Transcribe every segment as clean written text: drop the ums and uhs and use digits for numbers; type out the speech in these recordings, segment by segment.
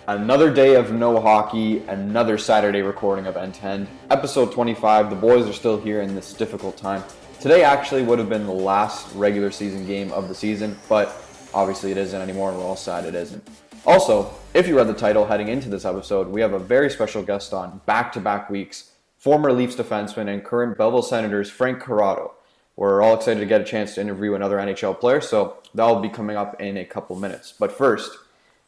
Another day of no hockey, another Saturday recording of End to End. Episode 25, the boys are still here in this difficult time. Today actually would have been the last regular season game of the season, but obviously it isn't anymore and we're all sad it isn't. Also, if you read the title heading into this episode, we have a very special guest on back-to-back weeks, former Leafs defenseman and current Belleville Senators Frank Corrado. We're all excited to get a chance to interview another NHL player, so that'll be coming up in a couple minutes. But first,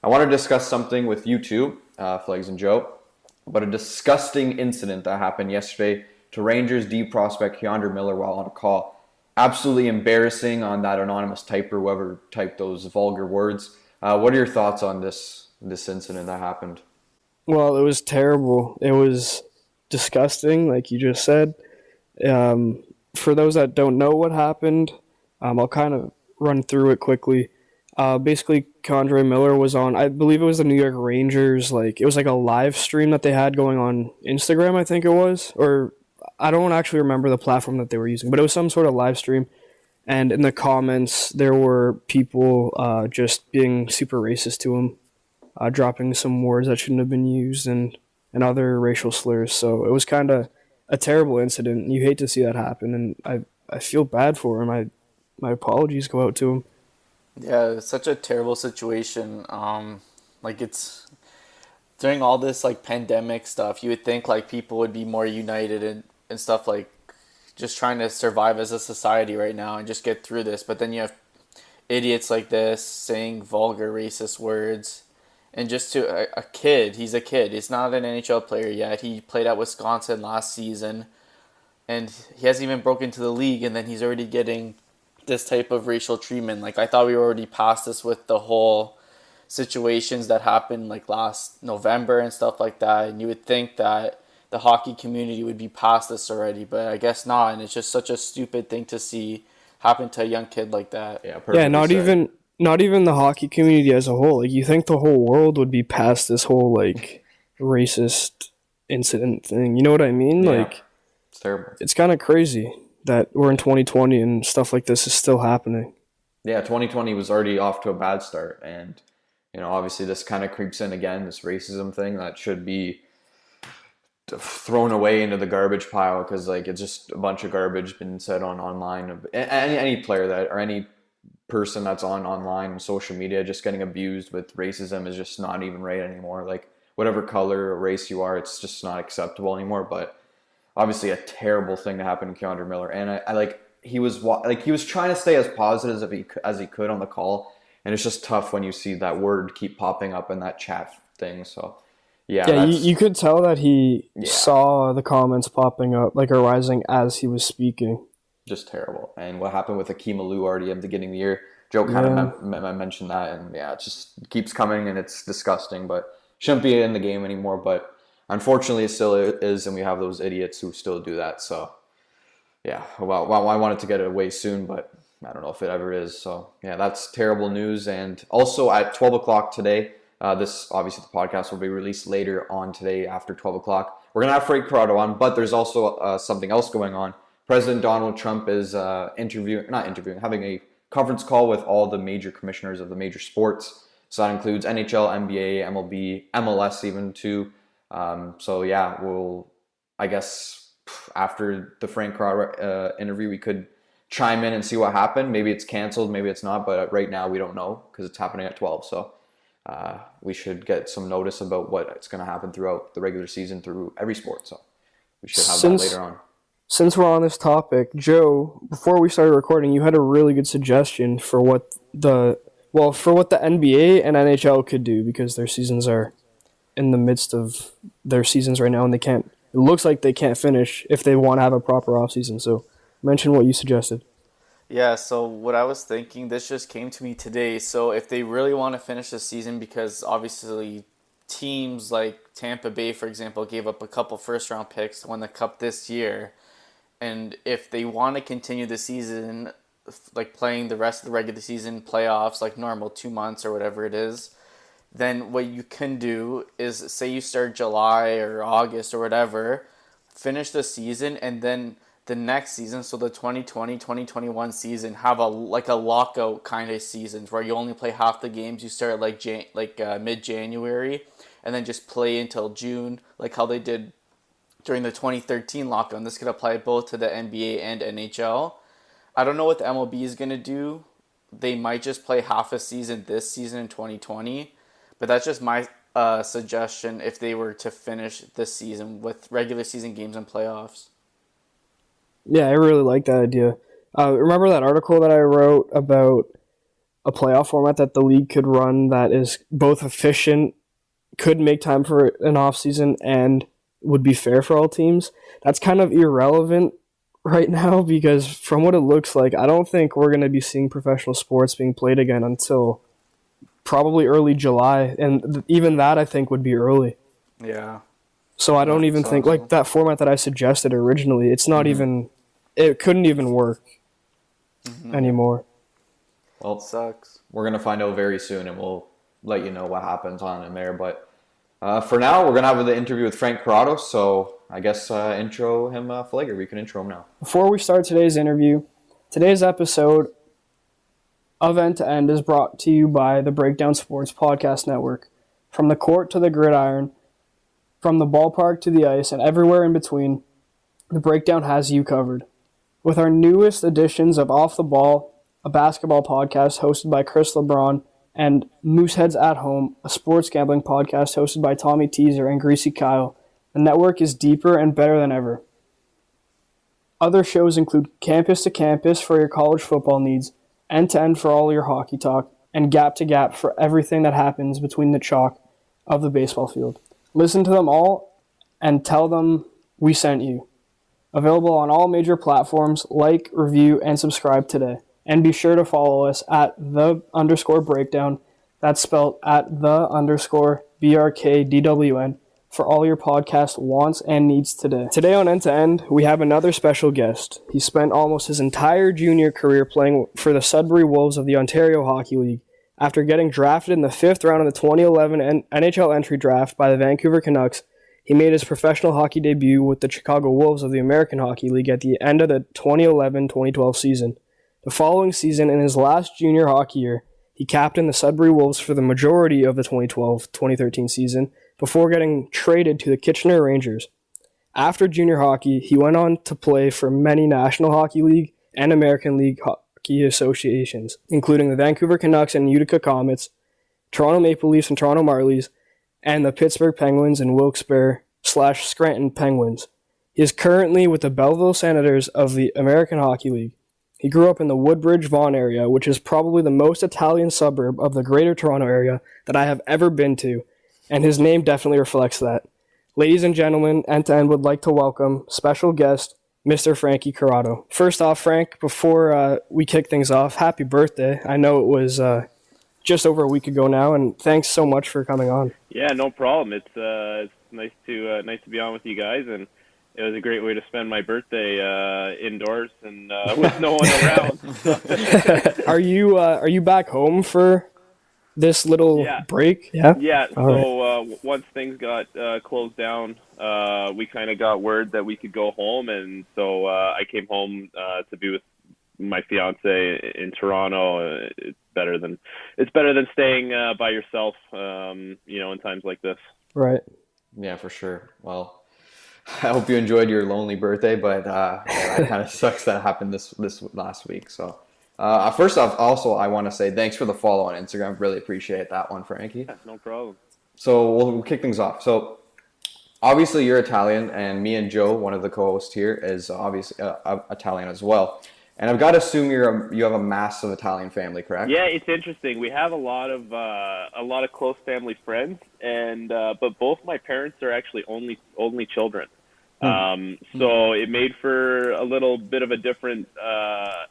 I want to discuss something with you two, Flags and Joe, about a disgusting incident that happened yesterday to Rangers D prospect Keandre Miller while on a call. Absolutely embarrassing on that anonymous typer, whoever typed those vulgar words. What are your thoughts on this incident that happened? Well, it was terrible. It was disgusting, like you just said. For those that don't know what happened, I'll kind of run through it quickly. Basically, Keandre Miller was on, I believe it was the New York Rangers, it was like a live stream that they had going on Instagram, I think it was, or I don't actually remember the platform that they were using, but it was some sort of live stream, and in the comments, there were people just being super racist to him, dropping some words that shouldn't have been used, and other racial slurs, so it was kind of a terrible incident. You hate to see that happen, and I feel bad for him. My apologies go out to him. Yeah, it's such a terrible situation. It's during all this pandemic stuff, you would think people would be more united and stuff, just trying to survive as a society right now and just get through this. But then you have idiots like this saying vulgar racist words, and just to a kid, he's a kid. He's not an NHL player yet. He played at Wisconsin last season, and he hasn't even broken into the league, and then he's already getting this type of racial treatment. I thought we were already past this with the whole situations that happened last November and stuff like that, and you would think that the hockey community would be past this already, but I guess not, and it's just such a stupid thing to see happen to a young kid like that. Yeah, not even the hockey community as a whole. You think the whole world would be past this whole racist incident thing. You know what I mean? Yeah, it's terrible. It's kind of crazy that we're in 2020 and stuff like this is still happening. Yeah, 2020 was already off to a bad start, and obviously this kind of creeps in again, this racism thing that should be thrown away into the garbage pile, because it's just a bunch of garbage been said online. Any player that, or any person that's on online social media just getting abused with racism is just not even right anymore. Whatever color or race you are, it's just not acceptable anymore. But obviously a terrible thing to happen to Keandre Miller, and he was trying to stay as positive as he could on the call, and it's just tough when you see that word keep popping up in that chat thing. So yeah, you could tell that he saw the comments popping up arising as he was speaking. Just terrible. And what happened with Akeem Alou already at the beginning of the year, Joe kind of mentioned that, and it just keeps coming, and it's disgusting, but shouldn't be in the game anymore. But unfortunately, it still is, and we have those idiots who still do that. So, yeah, well, I wanted to get it away soon, but I don't know if it ever is. So, yeah, that's terrible news. And also at 12 o'clock today, this, obviously, the podcast will be released later on today after 12 o'clock. We're going to have Frank Corrado on, but there's also something else going on. President Donald Trump is having a conference call with all the major commissioners of the major sports. So that includes NHL, NBA, MLB, MLS even too. I guess after the Frank Corrado interview, we could chime in and see what happened. Maybe it's canceled, maybe it's not, but right now we don't know because it's happening at 12. So we should get some notice about what's going to happen throughout the regular season through every sport. So we should have that later on. Since we're on this topic, Joe, before we started recording, you had a really good suggestion for what the NBA and NHL could do, because their seasons are in the midst of their seasons right now, and it looks like they can't finish if they want to have a proper offseason. So mention what you suggested. Yeah, so what I was thinking, this just came to me today. So if they really want to finish the season, because obviously teams like Tampa Bay, for example, gave up a couple first-round picks to win the Cup this year, and if they want to continue the season, playing the rest of the regular season playoffs normal 2 months or whatever it is, then what you can do is, say you start July or August or whatever, finish the season, and then the next season, so the 2020-2021 season, have a lockout kind of seasons where you only play half the games. You start mid-January and then just play until June, like how they did during the 2013 lockout. And this could apply both to the NBA and NHL. I don't know what the MLB is going to do. They might just play half a season this season in 2020, but that's just my suggestion if they were to finish this season with regular season games and playoffs. Yeah, I really like that idea. Remember that article that I wrote about a playoff format that the league could run that is both efficient, could make time for an off season, and would be fair for all teams? That's kind of irrelevant right now because from what it looks like, I don't think we're going to be seeing professional sports being played again until probably early July, and even that I think would be early. Yeah. So I don't even think, like that format that I suggested originally, it's not even, it couldn't even work anymore. Well, It sucks. we're going to find out very soon, and we'll let you know what happens on in there. But for now, we're going to have the interview with Frank Corrado, so I guess intro him, Flager. We can intro him now. Before we start today's interview, today's episode of End to End is brought to you by the Breakdown Sports Podcast Network. From the court to the gridiron, from the ballpark to the ice, and everywhere in between, the Breakdown has you covered. With our newest editions of Off the Ball, a basketball podcast hosted by Chris LeBron, and Mooseheads at Home, a sports gambling podcast hosted by Tommy Teaser and Greasy Kyle, the network is deeper and better than ever. Other shows include Campus to Campus for your college football needs, End to End for all your hockey talk, and Gap to Gap for everything that happens between the chalk of the baseball field. Listen to them all and tell them we sent you. Available on all major platforms. Like, review, and subscribe today. And be sure to follow us at _breakdown. That's spelled at _BRKDWN for all your podcast wants and needs today. Today on End to End, we have another special guest. He spent almost his entire junior career playing for the Sudbury Wolves of the Ontario Hockey League. After getting drafted in the 5th round of the 2011 NHL entry draft by the Vancouver Canucks, he made his professional hockey debut with the Chicago Wolves of the American Hockey League at the end of the 2011-2012 season. The following season, in his last junior hockey year, he captained the Sudbury Wolves for the majority of the 2012-2013 season before getting traded to the Kitchener Rangers. After junior hockey, he went on to play for many National Hockey League and American League hockey associations, including the Vancouver Canucks and Utica Comets, Toronto Maple Leafs and Toronto Marlies, and the Pittsburgh Penguins and Wilkes-Barre/Scranton Penguins. He is currently with the Belleville Senators of the American Hockey League. He grew up in the Woodbridge-Vaughan area, which is probably the most Italian suburb of the Greater Toronto Area that I have ever been to, and his name definitely reflects that. Ladies and gentlemen, End to End would like to welcome special guest, Mr. Frankie Corrado. First off, Frank, before we kick things off, happy birthday. I know it was just over a week ago now, and thanks so much for coming on. Yeah, no problem. It's nice to be on with you guys, and it was a great way to spend my birthday indoors and with no one around. Are you back home for this little break? Yeah. Yeah. All So once things got closed down, we kind of got word that we could go home, and so I came home to be with my fiance in Toronto. It's better than staying by yourself, in times like this. Right. Yeah, for sure. Well, I hope you enjoyed your lonely birthday, but it kind of sucks that happened this last week. So, first off, also I want to say thanks for the follow on Instagram. Really appreciate that one, Frankie. Yeah, no problem. So we'll kick things off. So, obviously you're Italian, and me and Joe, one of the co-hosts here, is obviously Italian as well. And I've got to assume you have a massive Italian family, correct? Yeah, it's interesting. We have a lot of close family friends, and but both my parents are actually only children. So it made for a little bit of a different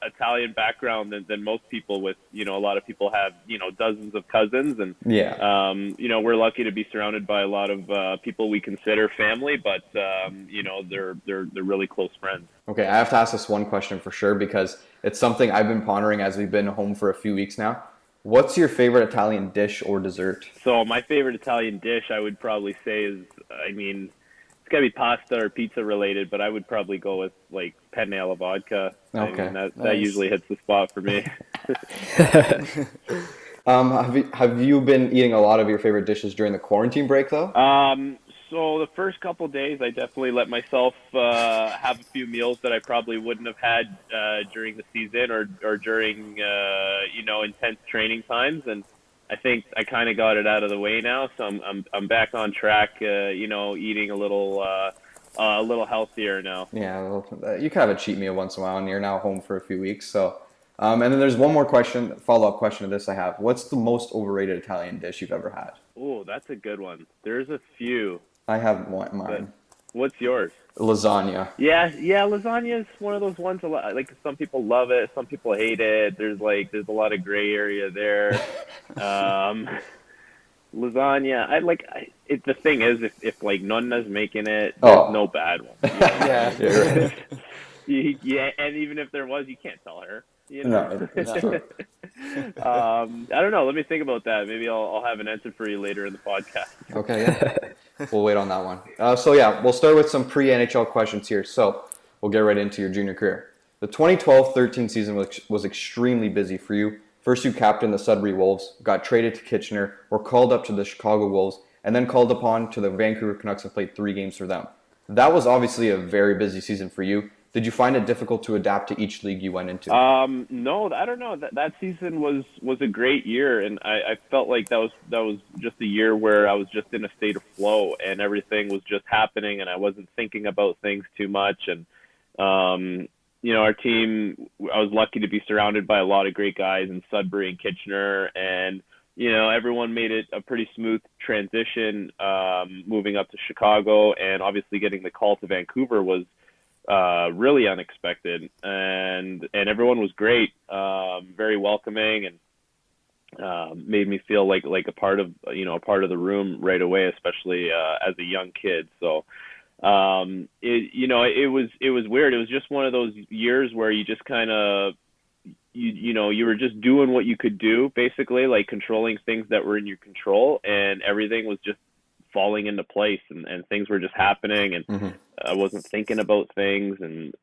Italian background than most people. With a lot of people have dozens of cousins, and we're lucky to be surrounded by a lot of people we consider family, but they're really close friends. Okay, I have to ask this one question for sure because it's something I've been pondering as we've been home for a few weeks now. What's your favorite Italian dish or dessert? So my favorite Italian dish, I would probably say, is, gotta be pasta or pizza related, but I would probably go with like penne alla vodka. Okay. I mean, that Nice. usually hits the spot for me. Have you been eating a lot of your favorite dishes during the quarantine break though? So the first couple days, I definitely let myself have a few meals that I probably wouldn't have had during the season or during intense training times, and I think I kind of got it out of the way now. So I'm back on track. Eating a little healthier now. Yeah, well, you can have a cheat meal once in a while, and you're now home for a few weeks. So, and then there's one more question, follow-up question to this I have. What's the most overrated Italian dish you've ever had? Oh, that's a good one. There's a few. I have mine. What's yours? Lasagna. Yeah, lasagna is one of those ones. Like some people love it, some people hate it. There's a lot of gray area there. Lasagna, the thing is, if like Nonna's making it, there's no bad one. Yeah. Yeah, right. Yeah, and even if there was, you can't tell her. No, it's true. I don't know. Let me think about that. Maybe I'll have an answer for you later in the podcast. Okay, yeah. We'll wait on that one. We'll start with some pre-NHL questions here. So we'll get right into your junior career. The 2012-13 season was extremely busy for you. First, you captained the Sudbury Wolves, got traded to Kitchener, were called up to the Chicago Wolves, and then called upon to the Vancouver Canucks and played 3 games for them. That was obviously a very busy season for you. Did you find it difficult to adapt to each league you went into? No, I don't know. That season was a great year, and I felt like that was just a year where I was just in a state of flow, and everything was just happening, and I wasn't thinking about things too much. And our team, I was lucky to be surrounded by a lot of great guys in Sudbury and Kitchener, and everyone made it a pretty smooth transition moving up to Chicago, and obviously getting the call to Vancouver was really unexpected, and everyone was great, very welcoming, and made me feel like a part of the room right away, especially as a young kid. So it was weird. It was just one of those years where you just kind of you were just doing what you could do, basically, like controlling things that were in your control, and everything was just falling into place, and things were just happening, and I wasn't thinking about things, and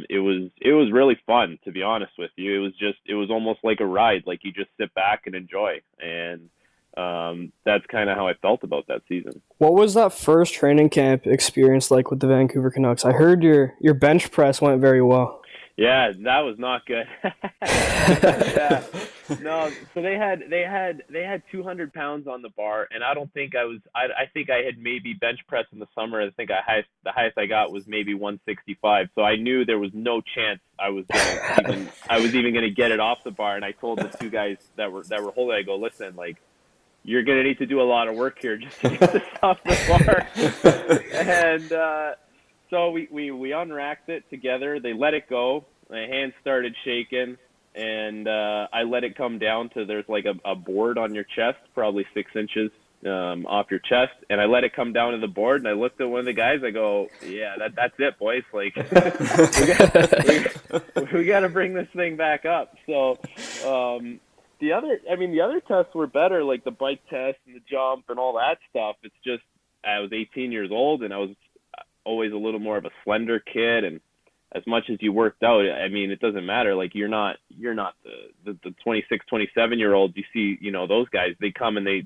it was really fun, to be honest with you. It was almost like a ride, like you just sit back and enjoy, and that's kind of how I felt about that season. What was that first training camp experience like with the Vancouver Canucks? I heard your bench press went very well. Yeah, that was not good. Yeah. No, so they had 200 pounds on the bar, and I don't think I think I had maybe bench press in the summer. I think the highest I got was maybe 165. So I knew there was no chance I was even going to get it off the bar. And I told the 2 guys that were holding, I go, listen, like, you're going to need to do a lot of work here just to get this off the bar. And so we unracked it together. They let it go. My hands started shaking, and I let it come down to, there's like a board on your chest, probably 6 inches off your chest, and I let it come down to the board, and I looked at one of the guys. I go, yeah, that's it, boys. Like, we got to bring this thing back up. So the other tests were better, like the bike test and the jump and all that stuff. It's just I was 18 years old, and I was always a little more of a slender kid, and as much as you worked out, I mean, it doesn't matter. Like, you're not the 26, 27-year-olds. You see, those guys, they come and they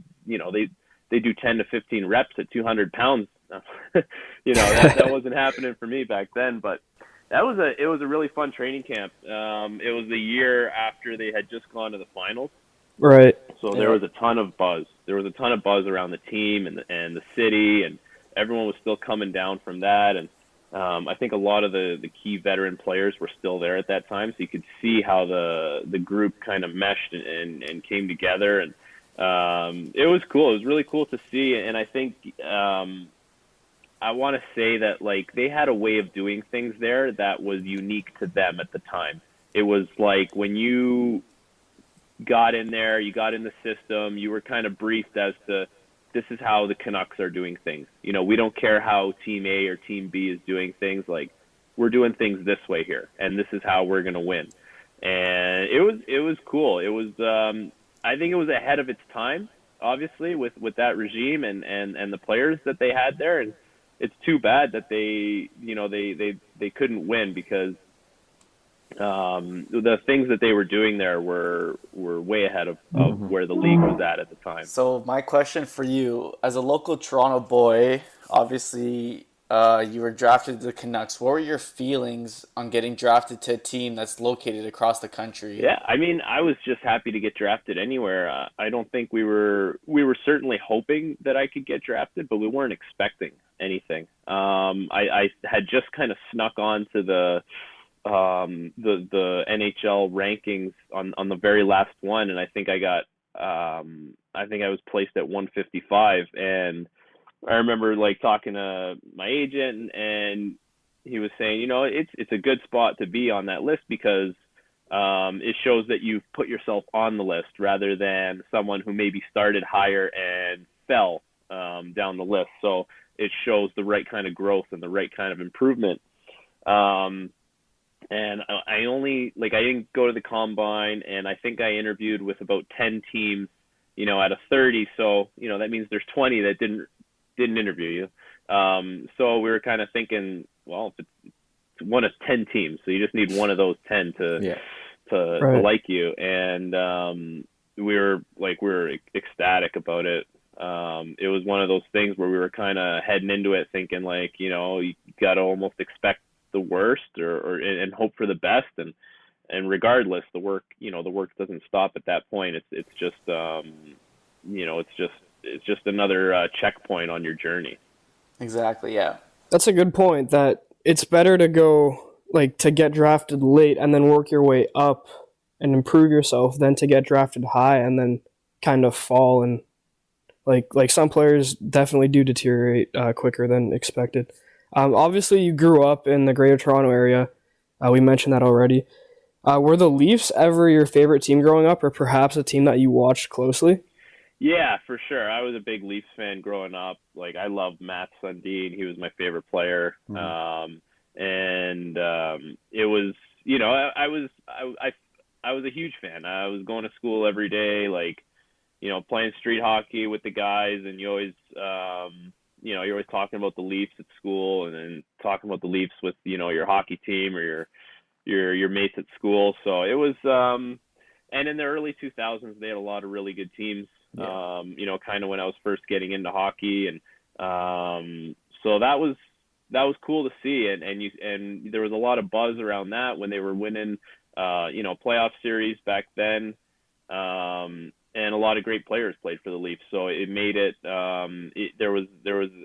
do 10 to 15 reps at 200 pounds. That wasn't happening for me back then, but it was a really fun training camp. It was the year after they had just gone to the finals. Right. So there was a ton of buzz. There was a ton of buzz around the team and the city, and everyone was still coming down from that. And I think a lot of the key veteran players were still there at that time, so you could see how the group kind of meshed and came together, and it was cool. It was really cool to see, and I think I want to say that, like, they had a way of doing things there that was unique to them at the time. It was like when you got in there, you got in the system, you were kind of briefed as to, this is how the Canucks are doing things. We don't care how Team A or Team B is doing things. Like, we're doing things this way here, and this is how we're going to win. And it was cool. It was I think it was ahead of its time, obviously, with that regime and the players that they had there. And it's too bad that they couldn't win, because the things that they were doing there were way ahead of where the league was at the time. So my question for you, as a local Toronto boy, obviously you were drafted to the Canucks. What were your feelings on getting drafted to a team that's located across the country? Yeah, I mean, I was just happy to get drafted anywhere. I don't think we were certainly hoping that I could get drafted, but we weren't expecting anything. I had just kind of snuck on to the NHL rankings on the very last one, and I think I was placed at 155, and I remember like talking to my agent, and he was saying, it's a good spot to be on that list, because it shows that you've put yourself on the list rather than someone who maybe started higher and fell down the list. So it shows the right kind of growth and the right kind of improvement. And I didn't go to the combine, and I think I interviewed with about 10 teams, out of 30. So, that means there's 20 that didn't interview you. So we were kind of thinking, well, if it's one of 10 teams, so you just need one of those 10 to like you. And we were ecstatic about it. It was one of those things where we were kind of heading into it thinking like, you got to almost expect the worst and hope for the best, and regardless, the work doesn't stop at that point. It's just it's just another checkpoint on your journey. Exactly. Yeah. That's a good point, that it's better to go to get drafted late and then work your way up and improve yourself than to get drafted high and then kind of fall, and like some players definitely do deteriorate quicker than expected. Obviously, you grew up in the Greater Toronto area. We mentioned that already. Were the Leafs ever your favorite team growing up, or perhaps a team that you watched closely? Yeah, for sure. I was a big Leafs fan growing up. Like, I loved Matt Sundin. He was my favorite player. Mm-hmm. It was, I was a huge fan. I was going to school every day, playing street hockey with the guys, and you always, you're always talking about the Leafs at school, and then talking about the Leafs with, your hockey team or your mates at school. So it was, and in the early 2000s, they had a lot of really good teams, kind of when I was first getting into hockey. And so that was cool to see. And there was a lot of buzz around that when they were winning, playoff series back then. And a lot of great players played for the Leafs, so it made it. There was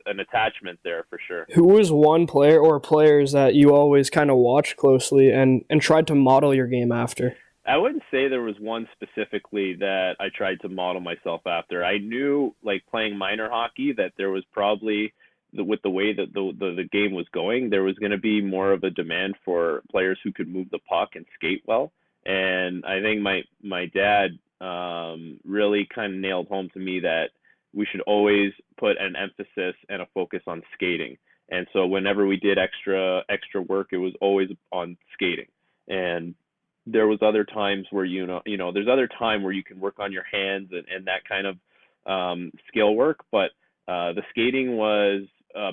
an attachment there for sure. Who was one player or players that you always kind of watched closely and tried to model your game after? I wouldn't say there was one specifically that I tried to model myself after. I knew, playing minor hockey, that there was probably, with the way that the game was going, there was going to be more of a demand for players who could move the puck and skate well. And I think my dad really kind of nailed home to me that we should always put an emphasis and a focus on skating. And so whenever we did extra work, it was always on skating. And there was other times where, there's other time where you can work on your hands and that kind of skill work. But the skating was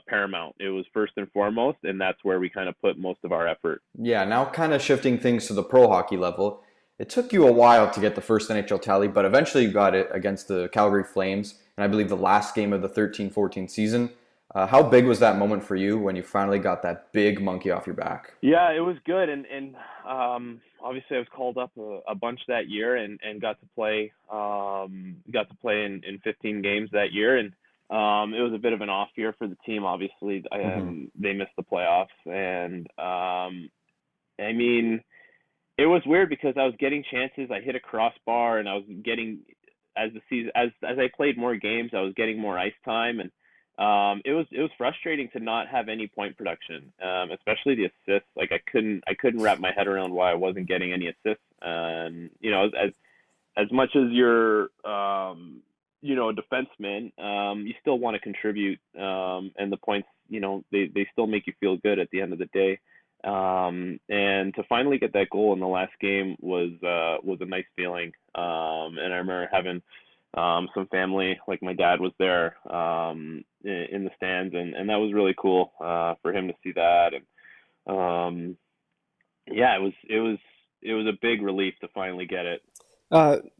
paramount. It was first and foremost, and that's where we kind of put most of our effort. Yeah, now kind of shifting things to the pro hockey level. It took you a while to get the first NHL tally, but eventually you got it against the Calgary Flames, and I believe the last game of the 13-14 season. How big was that moment for you when you finally got that big monkey off your back? Yeah, it was good, and obviously I was called up a bunch that year and got to play in 15 games that year, and it was a bit of an off year for the team. Obviously, they missed the playoffs, and I mean, it was weird because I was getting chances. I hit a crossbar, and I was getting, as I played more games, I was getting more ice time, and it was frustrating to not have any point production, especially the assists. Like I couldn't wrap my head around why I wasn't getting any assists. And as much as you're a defenseman, you still want to contribute, and the points, they still make you feel good at the end of the day. And to finally get that goal in the last game was a nice feeling. And I remember having some family, like my dad was there in the stands, and that was really cool for him to see that. And yeah, it was a big relief to finally get it.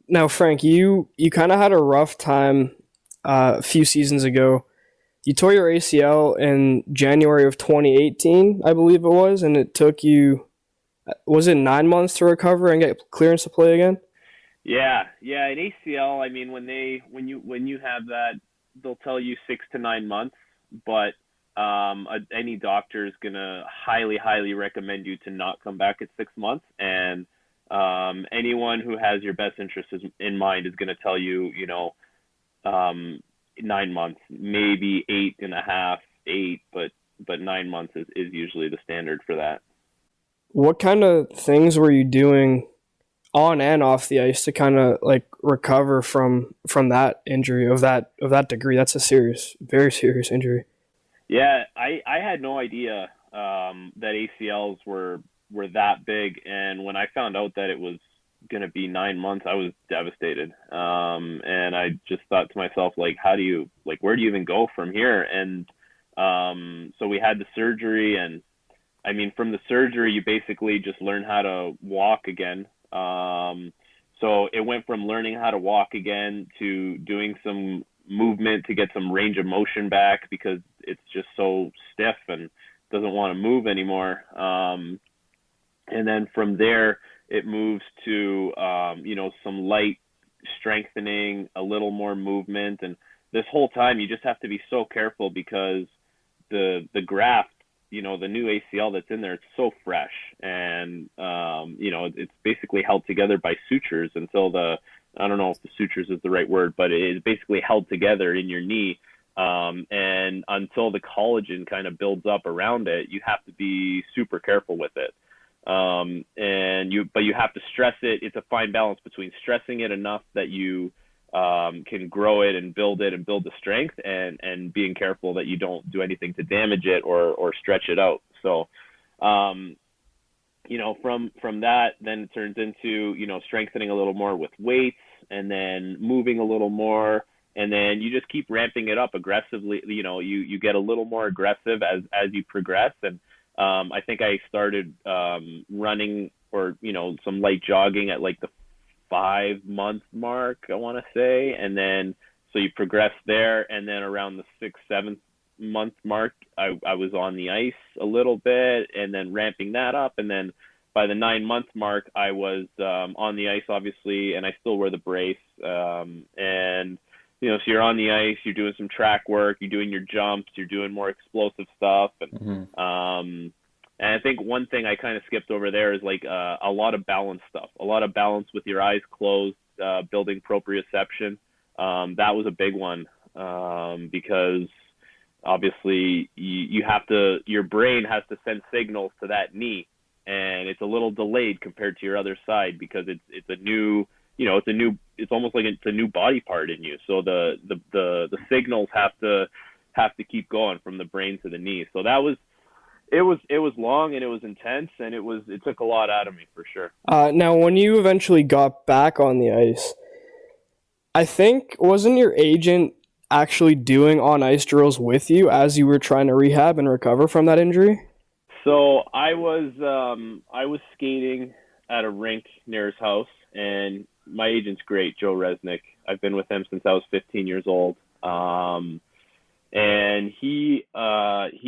Now, Frank, you kind of had a rough time a few seasons ago. You tore your ACL in January of 2018, I believe it was, and it took you, was it 9 months to recover and get clearance to play again? Yeah, an ACL. I mean, when you have that, they'll tell you 6 to 9 months, but any doctor is gonna highly recommend you to not come back at 6 months. And anyone who has your best interests in mind is gonna tell you, 9 months, maybe 8.5, 8, but 9 months is usually the standard for that. What kind of things were you doing on and off the ice to kind of like recover from that injury of that degree? That's a very serious injury. Yeah, I had no idea that ACLs were that big, and when I found out that it was going to be 9 months, I was devastated. And I just thought to myself, like, where do you even go from here? And so we had the surgery, and I mean, from the surgery, you basically just learn how to walk again. So it went from learning how to walk again to doing some movement to get some range of motion back, because it's just so stiff and doesn't want to move anymore. And then from there, it moves to, some light strengthening, a little more movement. And this whole time, you just have to be so careful, because the graft, the new ACL that's in there, it's so fresh. And, it's basically held together by sutures until I don't know if the sutures is the right word, but it's basically held together in your knee. And until the collagen kind of builds up around it, you have to be super careful with it. But you have to stress it. It's a fine balance between stressing it enough that you can grow it and build the strength, and being careful that you don't do anything to damage it or stretch it out. So, from that, then it turns into, strengthening a little more with weights, and then moving a little more. And then you just keep ramping it up aggressively. You get a little more aggressive as you progress. And I think I started running or, some light jogging at like the 5-month mark, I want to say. And then, so you progress there. And then around the 6th, 7th month mark, I was on the ice a little bit, and then ramping that up. And then by the 9-month mark, I was on the ice, obviously, and I still wear the brace. And, so you're on the ice, you're doing some track work, you're doing your jumps, you're doing more explosive stuff. And, and I think one thing I kind of skipped over there is like a lot of balance stuff, a lot of balance with your eyes closed, building proprioception. That was a big one, because obviously your brain has to send signals to that knee, and it's a little delayed compared to your other side, because it's a new, it's almost like it's a new body part in you. So the signals have to keep going from the brain to the knee. So it was long, and it was intense, and it took a lot out of me, for sure. Now, when you eventually got back on the ice, I think, wasn't your agent actually doing on ice drills with you as you were trying to rehab and recover from that injury? So I was skating at a rink near his house, and my agent's great, Joe Resnick. I've been with him since I was 15 years old. And he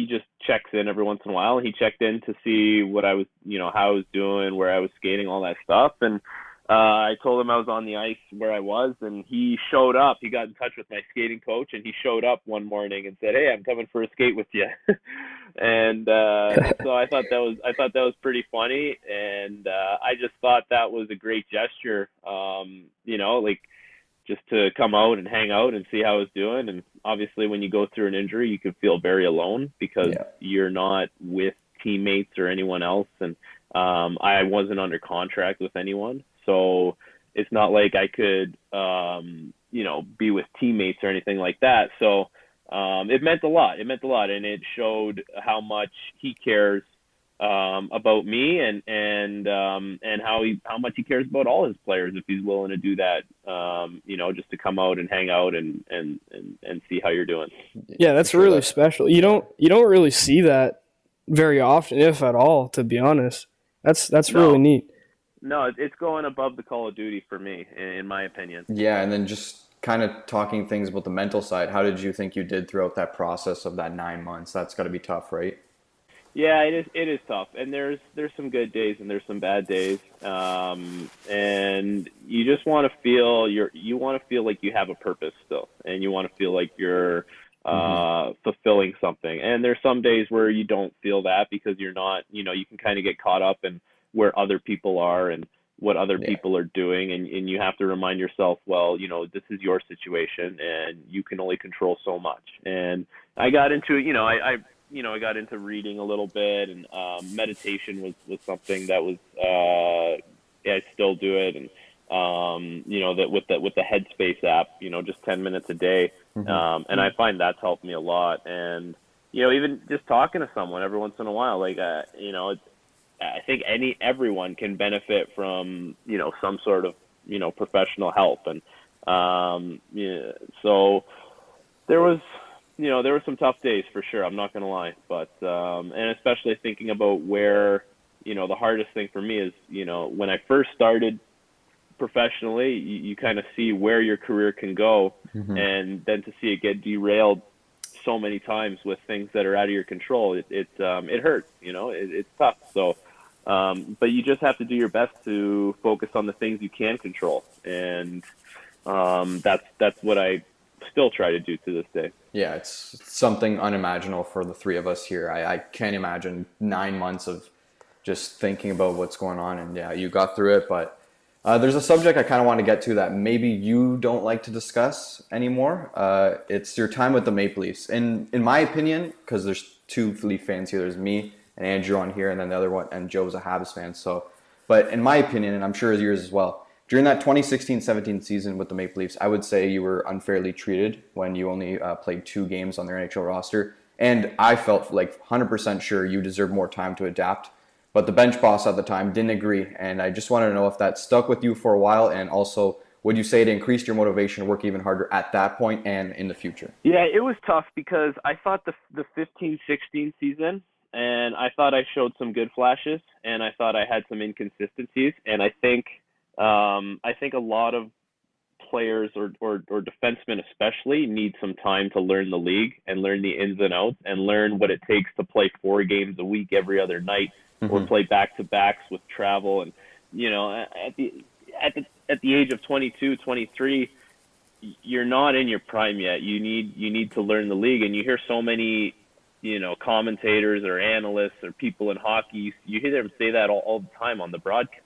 just checks in every once in a while. He checked in to see what I was, how I was doing, where I was skating, all that stuff. And I told him I was on the ice where I was, and he showed up. He got in touch with my skating coach, and he showed up one morning and said, "Hey, I'm coming for a skate with you." And so I thought that was pretty funny, and I just thought that was a great gesture. Like, just to come out and hang out and see how I was doing. And obviously, when you go through an injury, you can feel very alone, because you're not with teammates or anyone else. And I wasn't under contract with anyone. So it's not like I could, be with teammates or anything like that. So it meant a lot. And it showed how much he cares about me and how much he cares about all his players if he's willing to do that, just to come out and hang out and see how you're doing. Yeah, that's sure, really special. You don't really see that very often, if at all, to be honest. That's No. really neat. No, it's going above the Call of Duty for me, in my opinion. Yeah, and then just kind of talking things about the mental side. How did you think you did throughout that process of that 9 months? That's got to be tough, right? Yeah, it is tough, and there's some good days and there's some bad days, and you just want to feel like you have a purpose still, and you want to feel like you're fulfilling something. And there's some days where you don't feel that because you're not, you can kind of get caught up in where other people are and what other people are doing, and you have to remind yourself, well, this is your situation and you can only control so much. And I got into I got into reading a little bit, and meditation was something that was I still do it, and that with the Headspace app, just 10 minutes a day, and I find that's helped me a lot. And even just talking to someone every once in a while, like I think everyone can benefit from some sort of professional help. And so there was some tough days for sure. I'm not going to lie, but and especially thinking about where the hardest thing for me is when I first started professionally, you kind of see where your career can go, and then to see it get derailed so many times with things that are out of your control, it hurts. It's tough. So, but you just have to do your best to focus on the things you can control, and that's what I still try to do to this day. Yeah, it's something unimaginable for the three of us here. I can't imagine 9 months of just thinking about what's going on. And yeah, you got through it, but there's a subject I kind of want to get to that maybe you don't like to discuss anymore. It's your time with the Maple Leafs. In my opinion, because there's two Leaf fans here, there's me and Andrew on here, and then the other one, and Joe's a Habs fan. So, but in my opinion, and I'm sure it's yours as well, during that 2016-17 season with the Maple Leafs, I would say you were unfairly treated when you only played 2 games on their NHL roster. And I felt like 100% sure you deserved more time to adapt. But the bench boss at the time didn't agree. And I just wanted to know if that stuck with you for a while. And also, would you say it increased your motivation to work even harder at that point and in the future? Yeah, it was tough because I thought the 15-16 season, and I thought I showed some good flashes, and I thought I had some inconsistencies. And I think a lot of players or defensemen especially need some time to learn the league and learn the ins and outs and learn what it takes to play 4 games a week every other night, or play back-to-backs with travel. And at the age of 22, 23, you're not in your prime yet. You need to learn the league, and you hear so many commentators or analysts or people in hockey, you hear them say that all the time on the broadcast.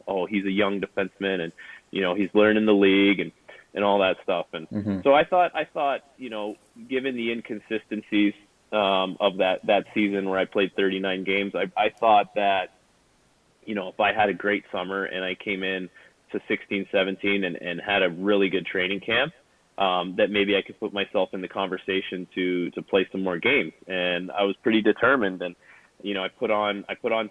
Oh, he's a young defenseman, and he's learning the league and all that stuff. And so I thought given the inconsistencies of that season where I played 39 games, I thought that if I had a great summer and I came in to 16-17 and had a really good training camp, that maybe I could put myself in the conversation to play some more games. And I was pretty determined, and I put on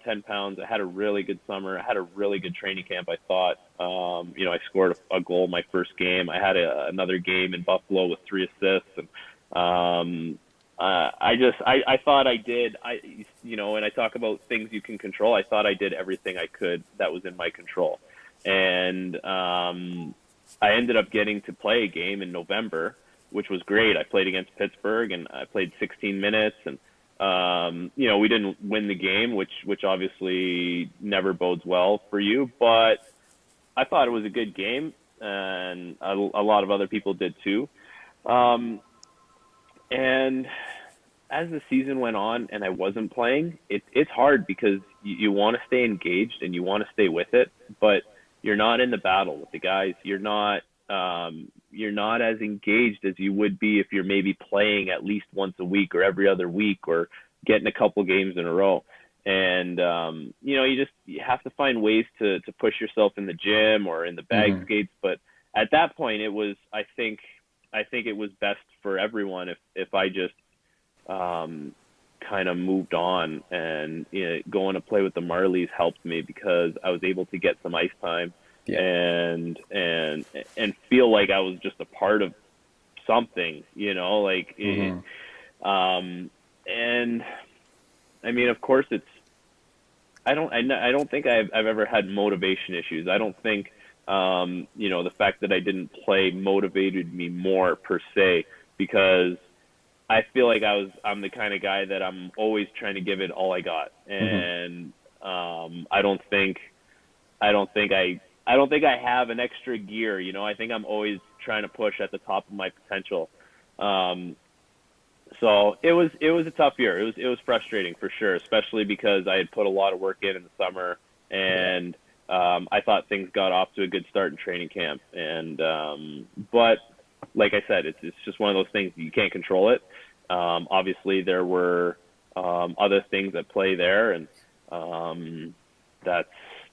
10 pounds. I had a really good summer. I had a really good training camp. I thought, I scored a goal my first game. I had another game in Buffalo with 3 assists. And I thought I did. When I talk about things you can control, I thought I did everything I could that was in my control. And I ended up getting to play a game in November, which was great. I played against Pittsburgh, and I played 16 minutes, and we didn't win the game, which obviously never bodes well for you, but I thought it was a good game, and a lot of other people did too. And as the season went on and I wasn't playing, it's hard because you want to stay engaged and you want to stay with it, but you're not in the battle with the guys. You're not as engaged as you would be if you're maybe playing at least once a week or every other week or getting a couple games in a row. And, you have to find ways to push yourself in the gym or in the bag skates. But at that point I think it was best for everyone if I just, kind of moved on, and going to play with the Marlies helped me because I was able to get some ice time and feel like I was just a part of something, like and I mean, of course, I don't think I've ever had motivation issues. I don't think the fact that I didn't play motivated me more per se, because I feel like I'm the kind of guy that I'm always trying to give it all I got, and I don't think I have an extra gear. I think I'm always trying to push at the top of my potential. So it was a tough year. It was frustrating for sure, especially because I had put a lot of work in the summer, and I thought things got off to a good start in training camp. And but like I said, it's just one of those things, you can't control it. Obviously, there were other things at play there, and that's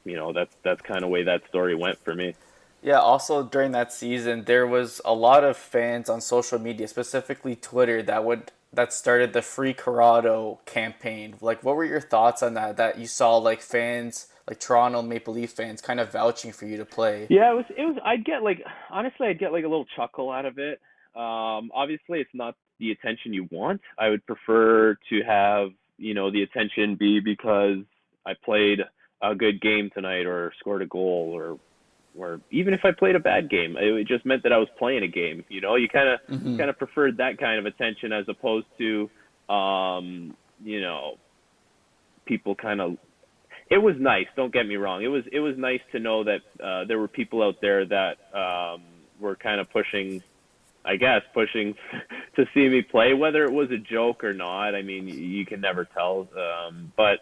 kind of the way that story went for me. Yeah, also during that season, there was a lot of fans on social media, specifically Twitter, that started the Free Corrado campaign. Like, what were your thoughts on that? That you saw like fans, like Toronto Maple Leaf fans, kind of vouching for you to play. Yeah, it was. I'd get like a little chuckle out of it. Obviously, it's not the attention you want. I would prefer to have the attention be because I played a good game tonight or scored a goal, or even if I played a bad game, it just meant that I was playing a game. You kind of preferred that kind of attention as opposed to, people kind of. It was nice. Don't get me wrong. It was nice to know that there were people out there that were kind of pushing to see me play, whether it was a joke or not. I mean, you can never tell. But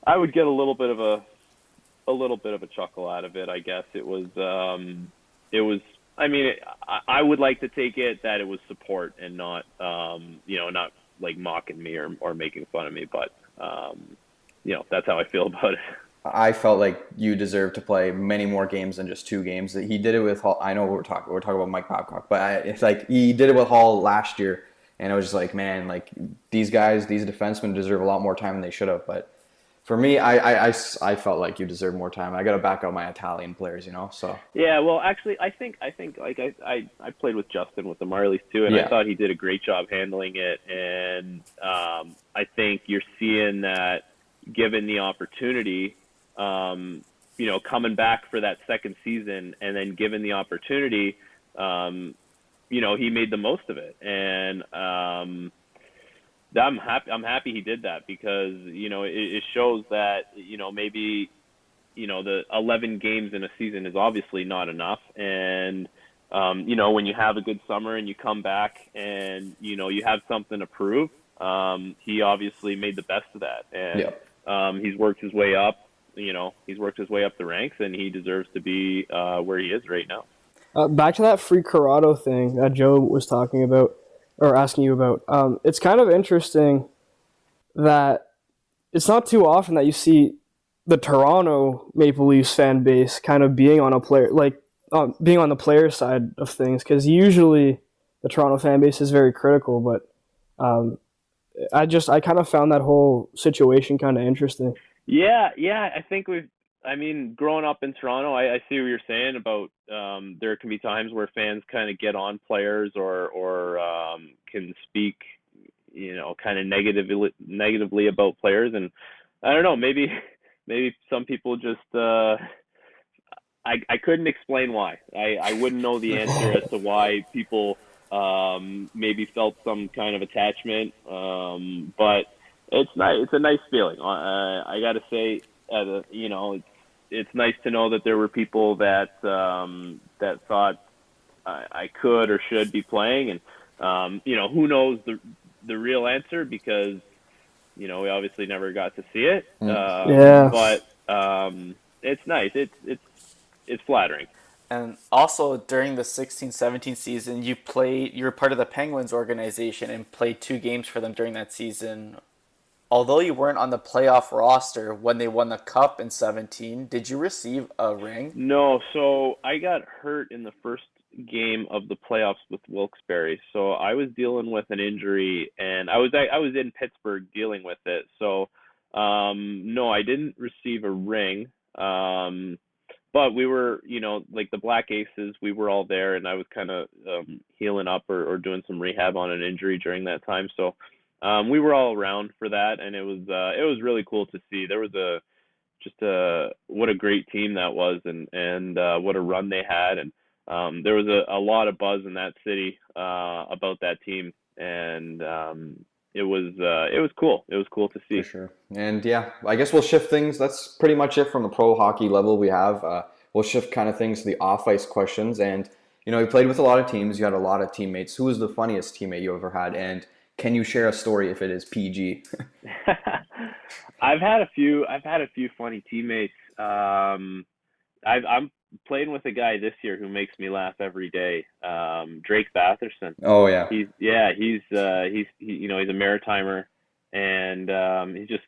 I would get a little bit of a chuckle out of it. I guess it was. I mean, I would like to take it that it was support and not, not like mocking me or making fun of me. But, that's how I feel about it. I felt like you deserved to play many more games than just 2 games. He did it with Hall. I know we're talking about Mike Babcock, but it's like he did it with Hall last year, and I was just like, man, like these defensemen deserve a lot more time than they should have. But for me, I felt like you deserve more time. I got to back out my Italian players, So yeah, well, actually, I think like I played with Justin with the Marlies too, and I thought he did a great job handling it. And I think you're seeing that, given the opportunity, coming back for that second season, and then given the opportunity, he made the most of it, and I'm happy he did that, because it shows that maybe the 11 games in a season is obviously not enough, and when you have a good summer and you come back and you have something to prove, he obviously made the best of that, and he's worked his way up. He's worked his way up the ranks, and he deserves to be where he is right now. Back to that Free Corrado thing that Joe was talking about, or asking you about. It's kind of interesting that it's not too often that you see the Toronto Maple Leafs fan base kind of being on a player, being on the player side of things, because usually the Toronto fan base is very critical. But I kind of found that whole situation kind of interesting. Yeah. I think growing up in Toronto, I see what you're saying about there can be times where fans kind of get on players or can speak, kind of negatively about players, and I don't know, maybe some people just I couldn't explain why. I wouldn't know the answer as to why people maybe felt some kind of attachment, but it's nice. It's a nice feeling. I got to say, it's nice to know that there were people that thought I could or should be playing, and who knows the real answer, because we obviously never got to see it. But it's nice. It's flattering. And also during the 16-17 season, you were part of the Penguins organization and played 2 games for them during that season. Although you weren't on the playoff roster when they won the Cup in 17, did you receive a ring? No, so I got hurt in the first game of the playoffs with Wilkes-Barre. So I was dealing with an injury, and I was in Pittsburgh dealing with it. So no, I didn't receive a ring. But we were, like the Black Aces, we were all there, and I was kind of healing up or doing some rehab on an injury during that time. So we were all around for that, and it was really cool to see. There was what a great team that was, and what a run they had, and there was a lot of buzz in that city about that team, and it was cool. It was cool to see. For sure. And yeah, I guess we'll shift things. That's pretty much it from the pro hockey level we have. We'll shift kind of things to the off-ice questions. And, you played with a lot of teams. You had a lot of teammates. Who was the funniest teammate you ever had? And can you share a story if it is PG? I've had a few funny teammates. I'm playing with a guy this year who makes me laugh every day. Drake Batherson. Oh yeah. He's a Maritimer, and he's just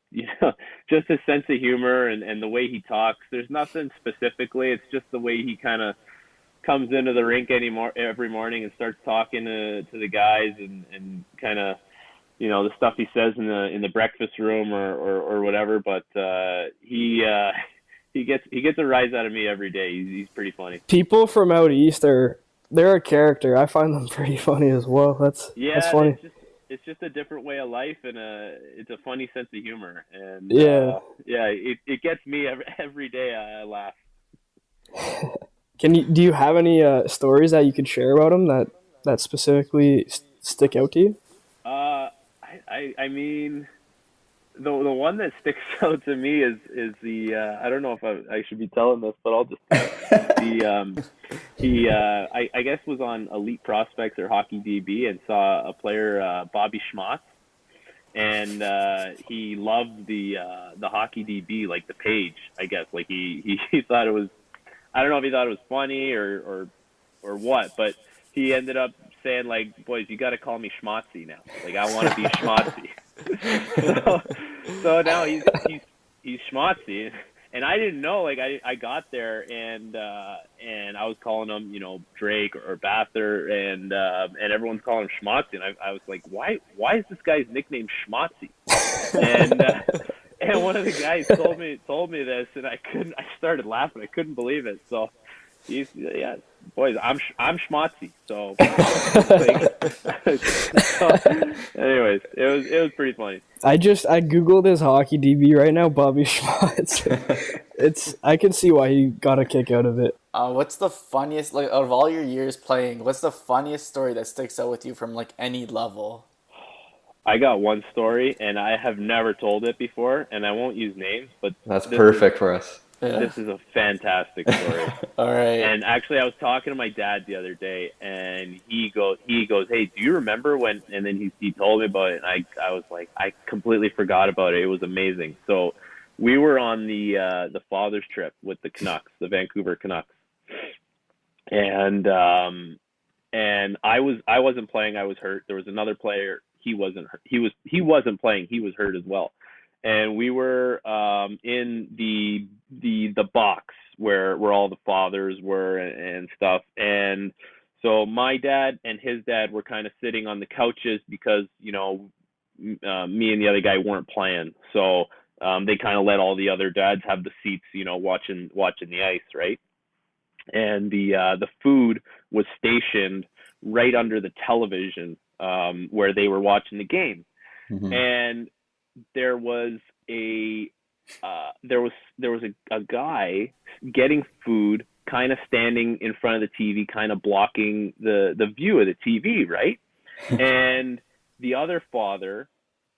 his sense of humor and the way he talks. There's nothing specifically. It's just the way he kind of comes into the rink every morning and starts talking to the guys and kind of the stuff he says in the breakfast room or whatever. But he gets a rise out of me every day. He's pretty funny. People from out east they're a character. I find them pretty funny as well. That's funny. It's just a different way of life, and it's a funny sense of humor. And it gets me every day. I laugh. Do you have any stories that you could share about them that specifically stick out to you? I mean, the one that sticks out to me is the I don't know if I should be telling this, but I'll just I guess was on Elite Prospects or Hockey DB and saw a player, Bobby Schmatz, and he loved the Hockey DB, like the page, I guess. Like he thought it was, I don't know if he thought it was funny or what, but he ended up saying, like, boys, you got to call me Schmatzy now. Like, I want to be Schmatzy. so now he's Schmatzy, and I didn't know. Like, I got there and I was calling him, Drake or Bather, and everyone's calling him Schmatzy, and I was like, why is this guy's nickname Schmatzy? And one of the guys told me this, and I started laughing. I couldn't believe it. So boys, I'm Schmatzy. So, anyways, it was pretty funny. I googled his hockey DB right now, Bobby Schmatz. I can see why he got a kick out of it. What's the funniest, like, out of all your years playing, what's the funniest story that sticks out with you from, like, any level? I got one story, and I have never told it before, and I won't use names, but that's perfect for us. Yeah. This is a fantastic story. All right. And actually, I was talking to my dad the other day, and he goes, hey, do you remember when? And then he told me about it, and I was like, I completely forgot about it. It was amazing. So we were on the father's trip with the Canucks, the Vancouver Canucks, and I wasn't playing. I was hurt. There was another player. He wasn't hurt. He wasn't playing. He was hurt as well. And we were in the box where all the fathers were and stuff. And so my dad and his dad were kind of sitting on the couches because, me and the other guy weren't playing. So they kind of let all the other dads have the seats, watching the ice, right? And the food was stationed right under the television where they were watching the game. Mm-hmm. And there was a guy getting food, kind of standing in front of the TV, kind of blocking the view of the TV, right? And the other father,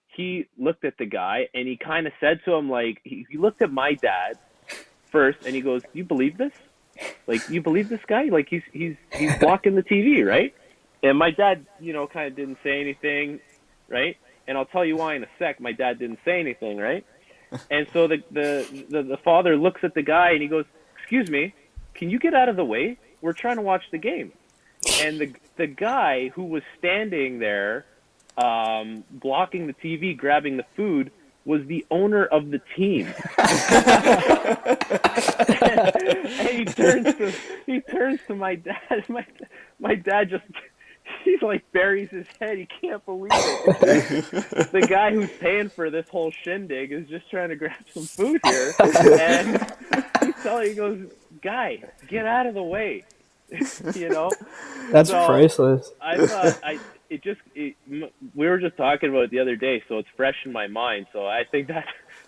he looked at the guy and he kind of said to him, like, he looked at my dad first and he goes, "You believe this? Like, you believe this guy? Like, he's blocking the TV, right?" And my dad, kind of didn't say anything, right? And I'll tell you why in a sec. My dad didn't say anything, right? And so the father looks at the guy and he goes, "Excuse me, can you get out of the way? We're trying to watch the game." And the guy who was standing there, blocking the TV, grabbing the food, was the owner of the team. And he turns to my dad. My dad just, he's like buries his head. He can't believe it. The guy who's paying for this whole shindig is just trying to grab some food here. And he goes, "Guy, get out of the way." You know? That's priceless. We were just talking about it the other day, so it's fresh in my mind. So I think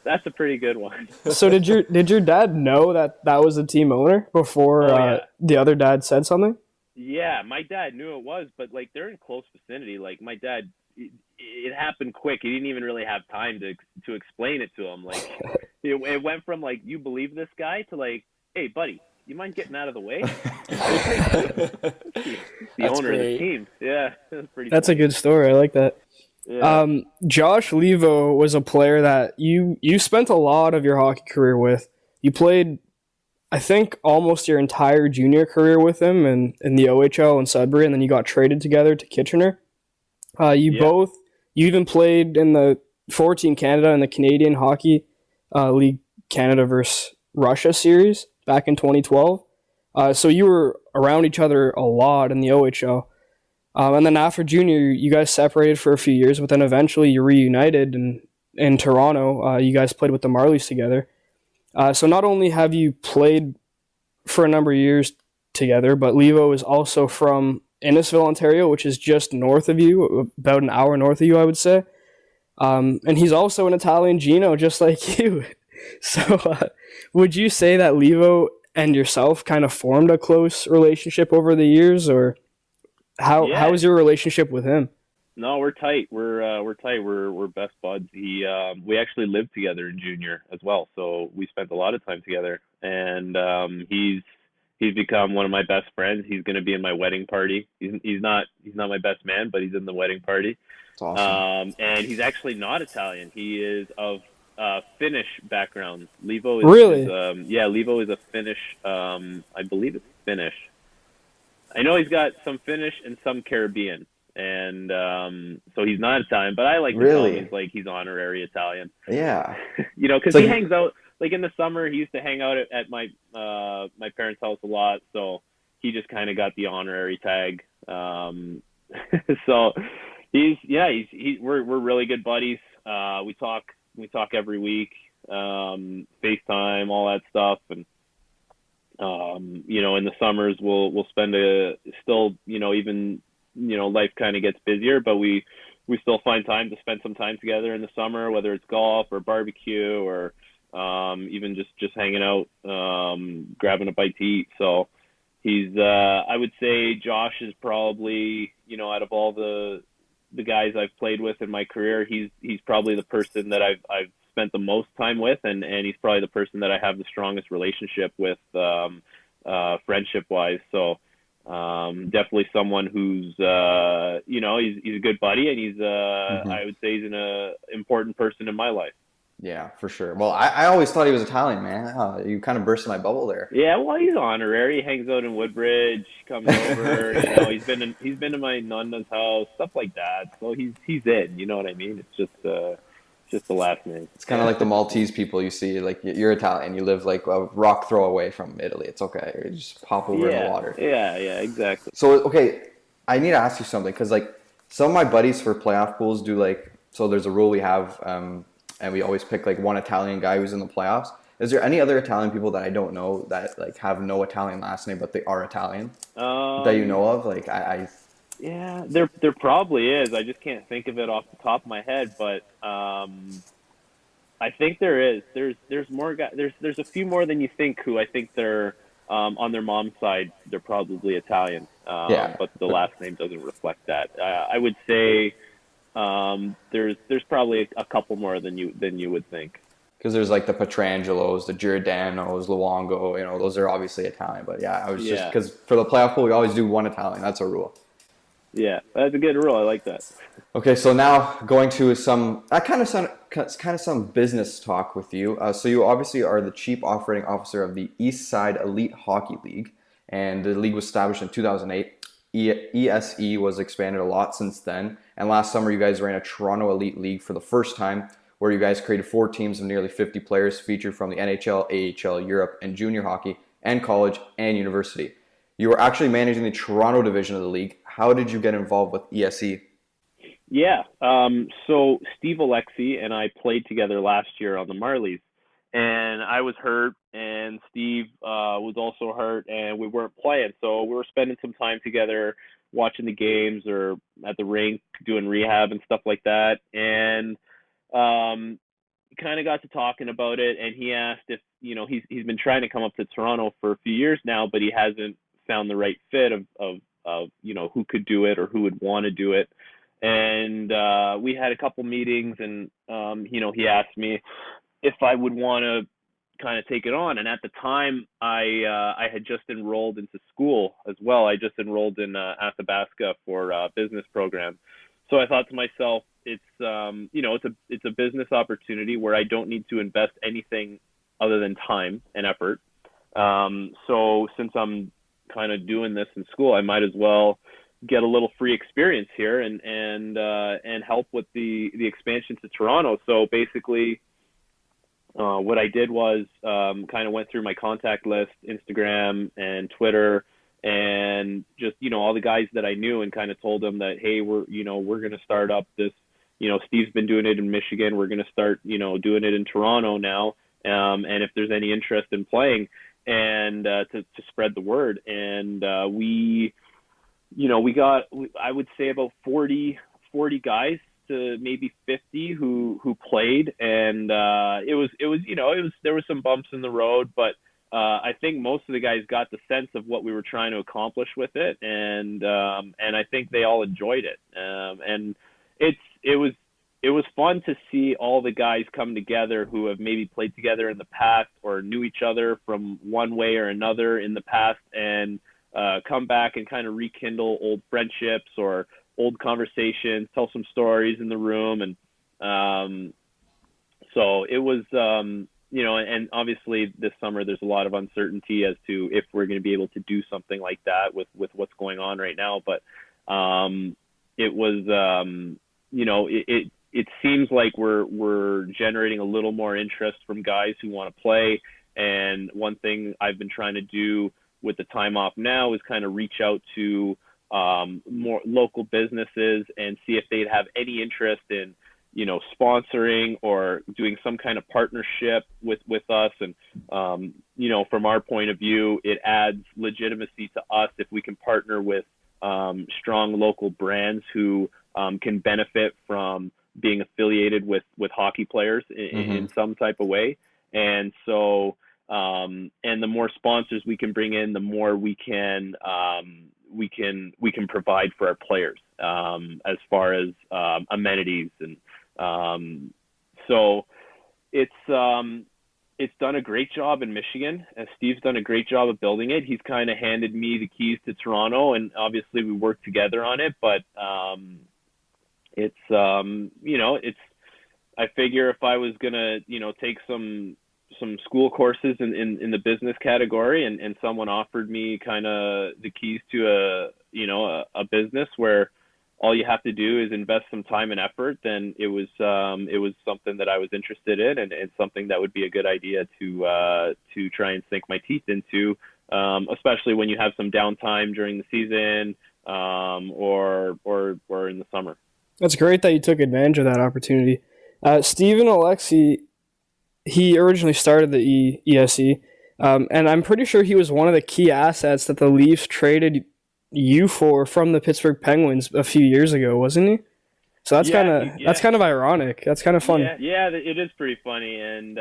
that's a pretty good one. So did your dad know that was the team owner before the other dad said something? Yeah, my dad knew it was, but like they're in close vicinity. Like my dad, it happened quick. He didn't even really have time to explain it to him. Like it went from like, "You believe this guy?" to like, "Hey, buddy, you mind getting out of the way?" The owner of the team. Yeah, that's pretty. That's funny. A good story. I like that. Yeah. Josh Levo was a player that you spent a lot of your hockey career with. You played, I think, almost your entire junior career with him in the OHL in Sudbury, and then you got traded together to Kitchener. You even played in the 14 Canada and the Canadian Hockey League Canada versus Russia series back in 2012. So you were around each other a lot in the OHL. And then after junior, you guys separated for a few years, but then eventually you reunited in Toronto. You guys played with the Marlies together. So not only have you played for a number of years together, but Levo is also from Innisfil, Ontario, which is just north of you, about an hour north of you, I would say. And he's also an Italian Gino, just like you. So would you say that Levo and yourself kind of formed a close relationship over the years, or how was your relationship with him? No, we're tight. We're tight. We're best buds. We actually lived together in junior as well, so we spent a lot of time together. And he's become one of my best friends. He's going to be in my wedding party. He's not my best man, but he's in the wedding party. That's awesome. And he's actually not Italian. He is of Finnish background. Levo is really? Levo is a Finnish. I believe it's Finnish. I know he's got some Finnish and some Caribbean, and so he's not Italian. But I like to tell you, he's honorary Italian. Yeah. You know, because he hangs out. Like in the summer, he used to hang out at my my parents' house a lot. So he just kind of got the honorary tag. So we're really good buddies. We talk every week, FaceTime, all that stuff, and you know, in the summers we'll spend life kind of gets busier, but we still find time to spend some time together in the summer, whether it's golf or barbecue or even just hanging out, grabbing a bite to eat. So he's I would say Josh is probably, you know, out of all the guys I've played with in my career, he's probably the person that I've spent the most time with, and he's probably the person that I have the strongest relationship with, friendship wise. So definitely someone who's you know, he's a good buddy, and he's I would say he's an important person in my life. Yeah, for sure. Well, I always thought he was Italian, man. Oh, you kind of burst my bubble there. Yeah, well, he's honorary. He hangs out in Woodbridge, comes over. You know, he's been to my nonna's house, stuff like that. So he's in. You know what I mean? It's just the last name. It's kind of like the Maltese people you see. Like, you're Italian, you live like a rock throw away from Italy. It's okay. You just pop over in the water. Yeah, exactly. So okay, I need to ask you something, because like some of my buddies for playoff pools do like, so there's a rule we have. And we always pick like one Italian guy who's in the playoffs. Is there any other Italian people that I don't know that like have no Italian last name, but they are Italian that you know of? Like yeah, there probably is. I just can't think of it off the top of my head, but I think there is. There's more guys. There's a few more than you think who I think they're on their mom's side. They're probably Italian, but the last name doesn't reflect that. I would say. There's probably a couple more than you would think. Because there's like the Petrangelos, the Giordano's, Luongo, you know, those are obviously Italian. But yeah, I was just, because for the playoff pool, we always do one Italian. That's a rule. Yeah, that's a good rule. I like that. Okay, so now going to some business talk with you. So you obviously are the chief operating officer of the Eastside Elite Hockey League, and the league was established in 2008. ESE was expanded a lot since then, and last summer you guys ran a Toronto Elite League for the first time, where you guys created 4 teams of nearly 50 players featured from the NHL, AHL, Europe, and junior hockey, and college and university. You were actually managing the Toronto division of the league. How did you get involved with ESE? Yeah. So Steve Alexi and I played together last year on the Marlies, and I was hurt, and Steve was also hurt, and we weren't playing. So we were spending some time together, watching the games or at the rink, doing rehab and stuff like that. And kind of got to talking about it, and he asked if, he's been trying to come up to Toronto for a few years now, but he hasn't found the right fit of who could do it or who would want to do it. And we had a couple meetings, and he asked me if I would want to kind of take it on. And at the time, I had just enrolled into school as well. I just enrolled in Athabasca for a business program. So I thought to myself, it's a business opportunity where I don't need to invest anything other than time and effort. So since I'm kind of doing this in school, I might as well get a little free experience here and help with the expansion to Toronto. So basically, what I did was kind of went through my contact list, Instagram and Twitter, and just all the guys that I knew, and kind of told them that, hey, we're going to start up this. Steve's been doing it in Michigan. We're going to start doing it in Toronto now, and if there's any interest in playing, and to spread the word. And we got, I would say, about 40 guys to maybe 50 who played, and it was there was some bumps in the road, but I think most of the guys got the sense of what we were trying to accomplish with it, and I think they all enjoyed it. And it was fun to see all the guys come together who have maybe played together in the past or knew each other from one way or another in the past, and come back and kind of rekindle old friendships or old conversations, tell some stories in the room. And so it was, and obviously this summer there's a lot of uncertainty as to if we're going to be able to do something like that with what's going on right now. But it was, it seems like we're generating a little more interest from guys who want to play. And one thing I've been trying to do with the time off now is kind of reach out to more local businesses and see if they'd have any interest in, sponsoring or doing some kind of partnership with us. And, from our point of view, it adds legitimacy to us if we can partner with strong local brands who can benefit from being affiliated with hockey players in some type of way. And so, and the more sponsors we can bring in, the more we can provide for our players as far as amenities. And so it's done a great job in Michigan, and Steve's done a great job of building it. He's kind of handed me the keys to Toronto, and obviously we work together on it, but I figure if I was gonna, take some school courses in the business category, and someone offered me kind of the keys to a business where all you have to do is invest some time and effort, then it was something that I was interested in, and something that would be a good idea to try and sink my teeth into, especially when you have some downtime during the season, or in the summer. That's great that you took advantage of that opportunity. Stephen Alexi, he originally started the ESE, and I'm pretty sure he was one of the key assets that the Leafs traded you for from the Pittsburgh Penguins a few years ago, wasn't he? So that's kind of ironic. That's kind of funny. Yeah, it is pretty funny, and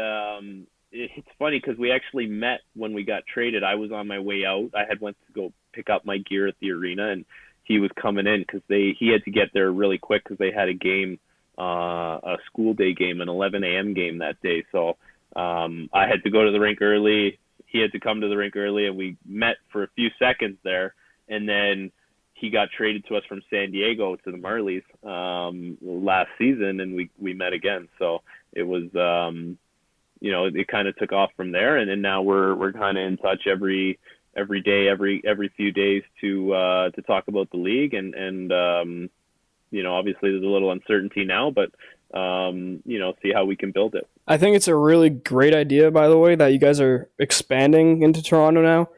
it's funny because we actually met when we got traded. I was on my way out. I had went to go pick up my gear at the arena, and he was coming in because he had to get there really quick because they had a game, a school day game, an 11 a.m. game that day. So I had to go to the rink early. He had to come to the rink early, and we met for a few seconds there. And then he got traded to us from San Diego to the Marlies last season, and we met again. So it was, it kind of took off from there, and then now we're kind of in touch every day, every few days to talk about the league, and obviously there's a little uncertainty now, but see how we can build it. I think it's a really great idea, by the way, that you guys are expanding into Toronto now.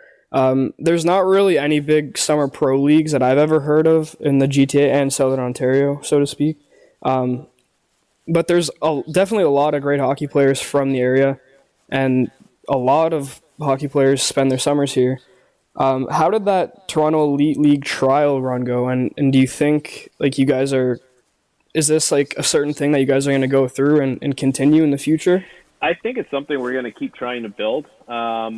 There's not really any big summer pro leagues that I've ever heard of in the GTA and Southern Ontario, so to speak. But there's definitely a lot of great hockey players from the area, and a lot of hockey players spend their summers here. How did that Toronto Elite League trial run go? And do you think like you guys is this like a certain thing that you guys are going to go through and continue in the future? I think it's something we're going to keep trying to build. I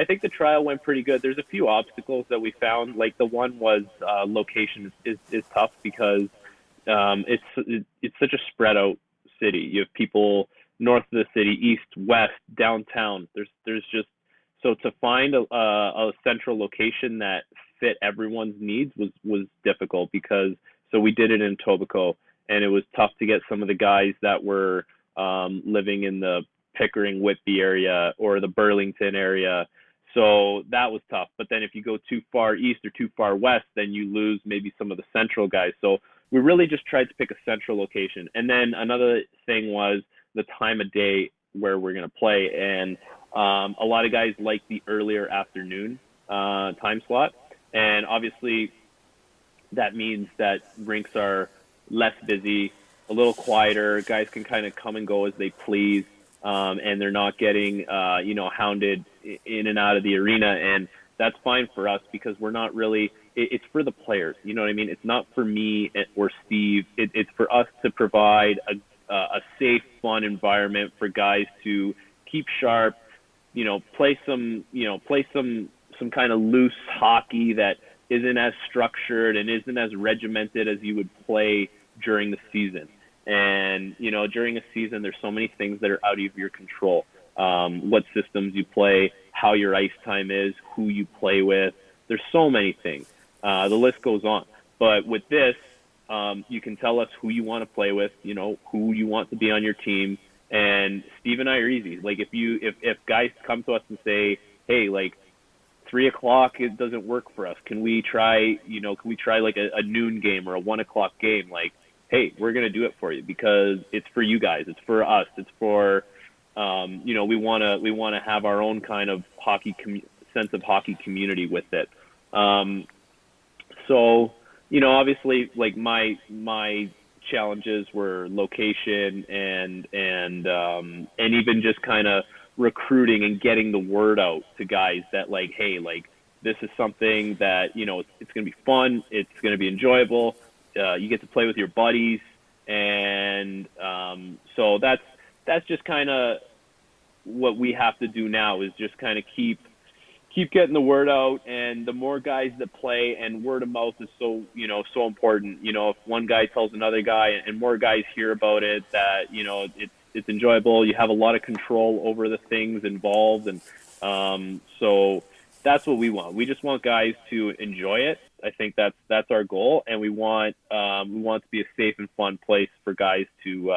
think the trial went pretty good. There's a few obstacles that we found. Like the one was location is tough because it's such a spread out city. You have people north of the city, east, west, downtown. There's just, so to find a central location that fit everyone's needs was difficult because, so we did it in Etobicoke, and it was tough to get some of the guys that were living in the Pickering, Whitby area or the Burlington area. So that was tough. But then if you go too far east or too far west, then you lose maybe some of the central guys. So we really just tried to pick a central location. And then another thing was the time of day where we're going to play. And a lot of guys like the earlier afternoon time slot. And obviously that means that rinks are less busy, a little quieter. Guys can kind of come and go as they please, and they're not getting, hounded in and out of the arena. And that's fine for us because we're not really – it's for the players. You know what I mean? It's not for me or Steve. It's for us to provide a safe, fun environment for guys to keep sharp, play some kind of loose hockey that – isn't as structured and isn't as regimented as you would play during the season. And, during a season, there's so many things that are out of your control. What systems you play, how your ice time is, who you play with. There's so many things. The list goes on. But with this, you can tell us who you want to play with, who you want to be on your team. And Steve and I are easy. Like if guys come to us and say, hey, like, 3:00, it doesn't work for us. Can we try like a noon game or a 1:00 game? Like, hey, we're going to do it for you because it's for you guys. It's for us. It's for, we want to have our own kind of sense of hockey community with it. So, obviously like my challenges were location and even just kind of recruiting and getting the word out to guys that like, hey, like this is something that, it's going to be fun. It's going to be enjoyable. You get to play with your buddies. And so that's just kind of what we have to do now is just kind of keep getting the word out. And the more guys that play, and word of mouth is so important. If one guy tells another guy and more guys hear about it, that, it's enjoyable. You have a lot of control over the things involved. And so that's what we want. We just want guys to enjoy it. I think that's our goal. And we want to be a safe and fun place for guys to,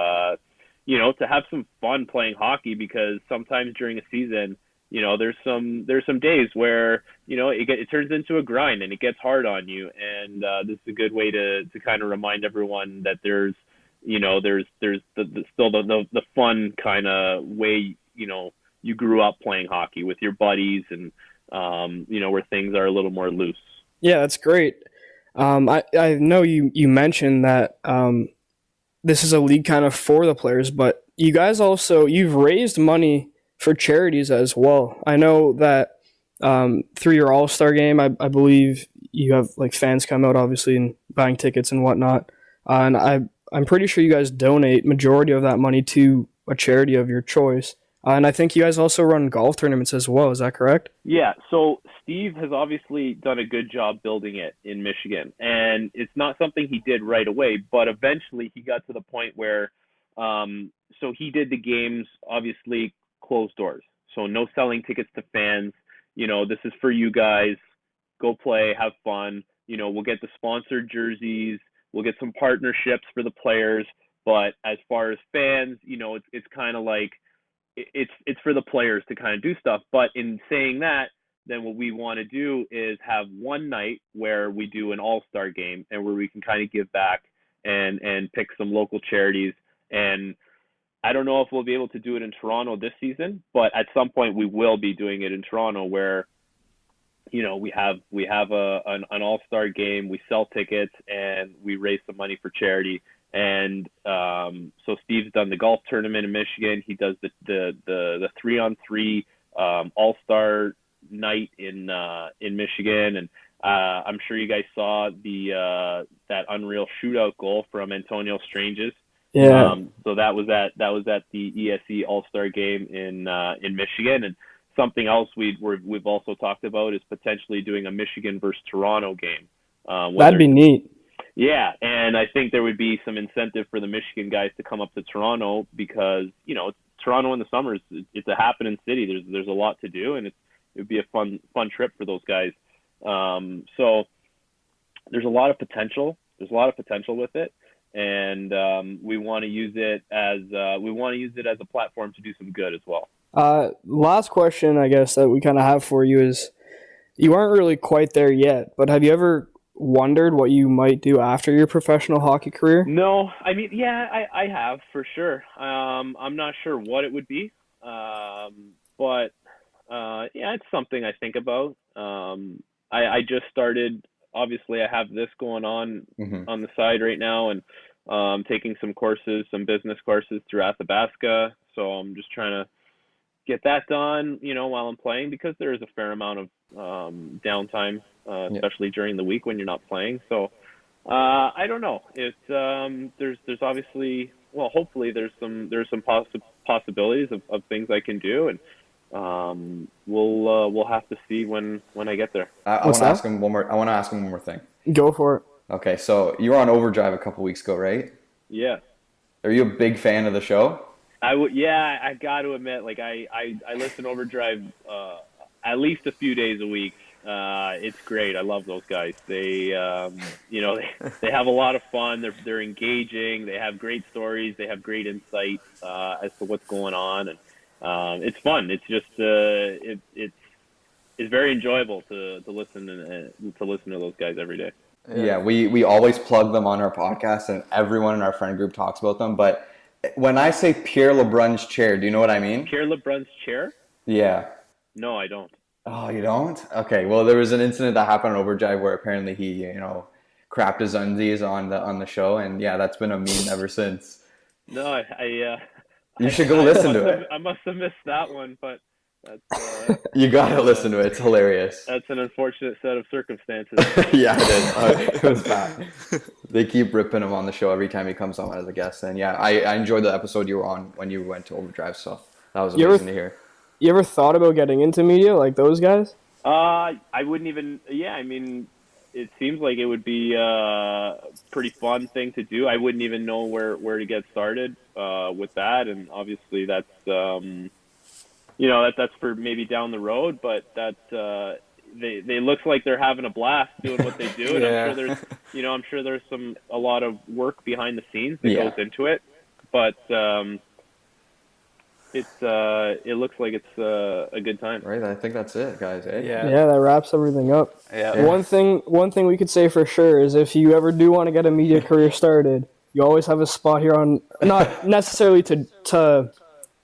to have some fun playing hockey, because sometimes during a season, there's some days where, it turns into a grind and it gets hard on you. And this is a good way to kind of remind everyone that there's still the fun kind of way, you grew up playing hockey with your buddies and, where things are a little more loose. Yeah, that's great. I know you mentioned that this is a league kind of for the players, but you guys you've raised money for charities as well. I know that through your All-Star game, I believe you have like fans come out obviously and buying tickets and whatnot. And I'm pretty sure you guys donate majority of that money to a charity of your choice. And I think you guys also run golf tournaments as well. Is that correct? Yeah. So Steve has obviously done a good job building it in Michigan. And it's not something he did right away, but eventually he got to the point where, so he did the games, obviously closed doors. So no selling tickets to fans. This is for you guys. Go play, have fun. We'll get the sponsored jerseys. We'll get some partnerships for the players. But as far as fans, it's kind of like, it's for the players to kind of do stuff. But in saying that, then what we want to do is have one night where we do an all-star game and where we can kind of give back and pick some local charities. And I don't know if we'll be able to do it in Toronto this season, but at some point we will be doing it in Toronto where, you know, we have an all-star game, we sell tickets, and we raise some money for charity. And so Steve's done the golf tournament in Michigan. He does the 3-on-3 all-star night in Michigan, and I'm sure you guys saw that unreal shootout goal from Antonio Stranges. Yeah. So that was at the ESE All-Star game in Michigan. And something else we've also talked about is potentially doing a Michigan versus Toronto game. That'd be neat. Yeah, and I think there would be some incentive for the Michigan guys to come up to Toronto because, you know, Toronto in the summers, it's a happening city. There's a lot to do, and it would be a fun trip for those guys. So there's a lot of potential. There's a lot of potential with it, and we want to use it as a platform to do some good as well. Last question, I guess, that we kind of have for you is, you aren't really quite there yet, but have you ever wondered what you might do after your professional hockey career? No, I mean, yeah, I have for sure. I'm not sure what it would be, but yeah, it's something I think about. I just started. Obviously, I have this going on on the side right now, and taking some courses, some business courses through Athabasca. So I'm just trying to get that done, you know, while I'm playing, because there is a fair amount of downtime, especially during the week when you're not playing. So I don't know. It's there's obviously, well, hopefully there's some possibilities of things I can do, and we'll have to see when I get there. I want to ask him one more thing. Go for it. Okay, so you were on Overdrive a couple weeks ago, right? Yeah. Are you a big fan of the show? Yeah, I got to admit, like I listen to Overdrive at least a few days a week. It's great. I love those guys. They you know, they have a lot of fun. They're engaging. They have great stories. They have great insight as to what's going on, and it's fun. It's just it's very enjoyable to listen to those guys every day. Yeah, we always plug them on our podcast, and everyone in our friend group talks about them, but when I say Pierre LeBrun's chair, do you know what I mean? Pierre LeBrun's chair? Yeah. No, I don't. Oh, you don't? Okay. Well, there was an incident that happened on Overdrive where apparently he, you know, crapped his undies on the show, and yeah, that's been a meme ever since. No, you should go listen to it. I must have missed that one, but that's you gotta listen to it. It's hilarious. That's an unfortunate set of circumstances. Yeah, it is. It was bad. They keep ripping him on the show every time he comes on as a guest, and yeah, I enjoyed the episode you were on when you went to Overdrive, so that was amazing to hear. You ever thought about getting into media like those guys? I wouldn't even. Yeah, I mean, it seems like it would be a pretty fun thing to do. I wouldn't even know where to get started with that, and obviously that's you know, that's for maybe down the road, but that they look like they're having a blast doing what they do, and I'm sure there's a lot of work behind the scenes that goes into it, but it looks like it's a good time. Right, I think that's it, guys. Eh? Yeah, that wraps everything up. Yeah. One thing we could say for sure is if you ever do want to get a media career started, you always have a spot here on, not necessarily to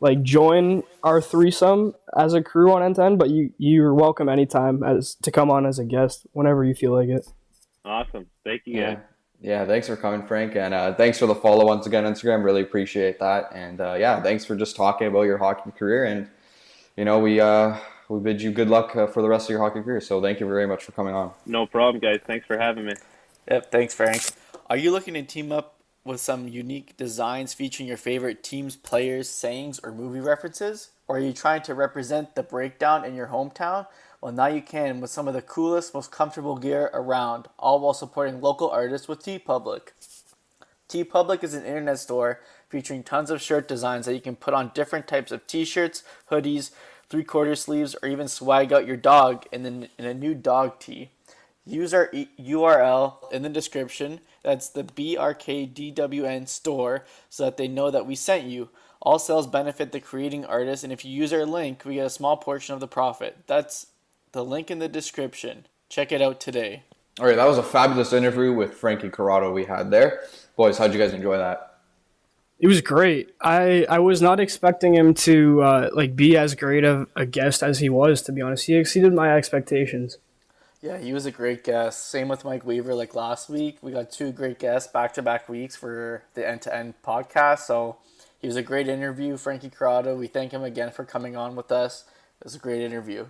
like join our threesome as a crew on N10, but you're welcome anytime to come on as a guest whenever you feel like it. Awesome. Thank you, guys. Yeah, thanks for coming, Frank, and thanks for the follow once again on Instagram. Really appreciate that, and yeah, thanks for just talking about your hockey career, and you know we bid you good luck for the rest of your hockey career. So thank you very much for coming on. No problem, guys. Thanks for having me. Yep, thanks, Frank. Are you looking to team up with some unique designs featuring your favorite teams, players, sayings, or movie references? Or are you trying to represent the breakdown in your hometown? Well, now you can with some of the coolest, most comfortable gear around, all while supporting local artists with TeePublic. TeePublic is an internet store featuring tons of shirt designs that you can put on different types of t-shirts, hoodies, 3/4 sleeves, or even swag out your dog in a new dog tee. Use our URL in the description. That's the BRKDWN store, so that they know that we sent you. All sales benefit the creating artist, and if you use our link, we get a small portion of the profit. That's The link in the description. Check it out today. All right, that was a fabulous interview with Frank Corrado we had there. Boys, how'd you guys enjoy that? It was great. I was not expecting him to be as great of a guest as he was, to be honest. He exceeded my expectations. Yeah, he was a great guest. Same with Mike Weaver. Like last week, we got 2 great guests back-to-back weeks for the end-to-end podcast. So he was a great interview, Frankie Corrado. We thank him again for coming on with us. It was a great interview.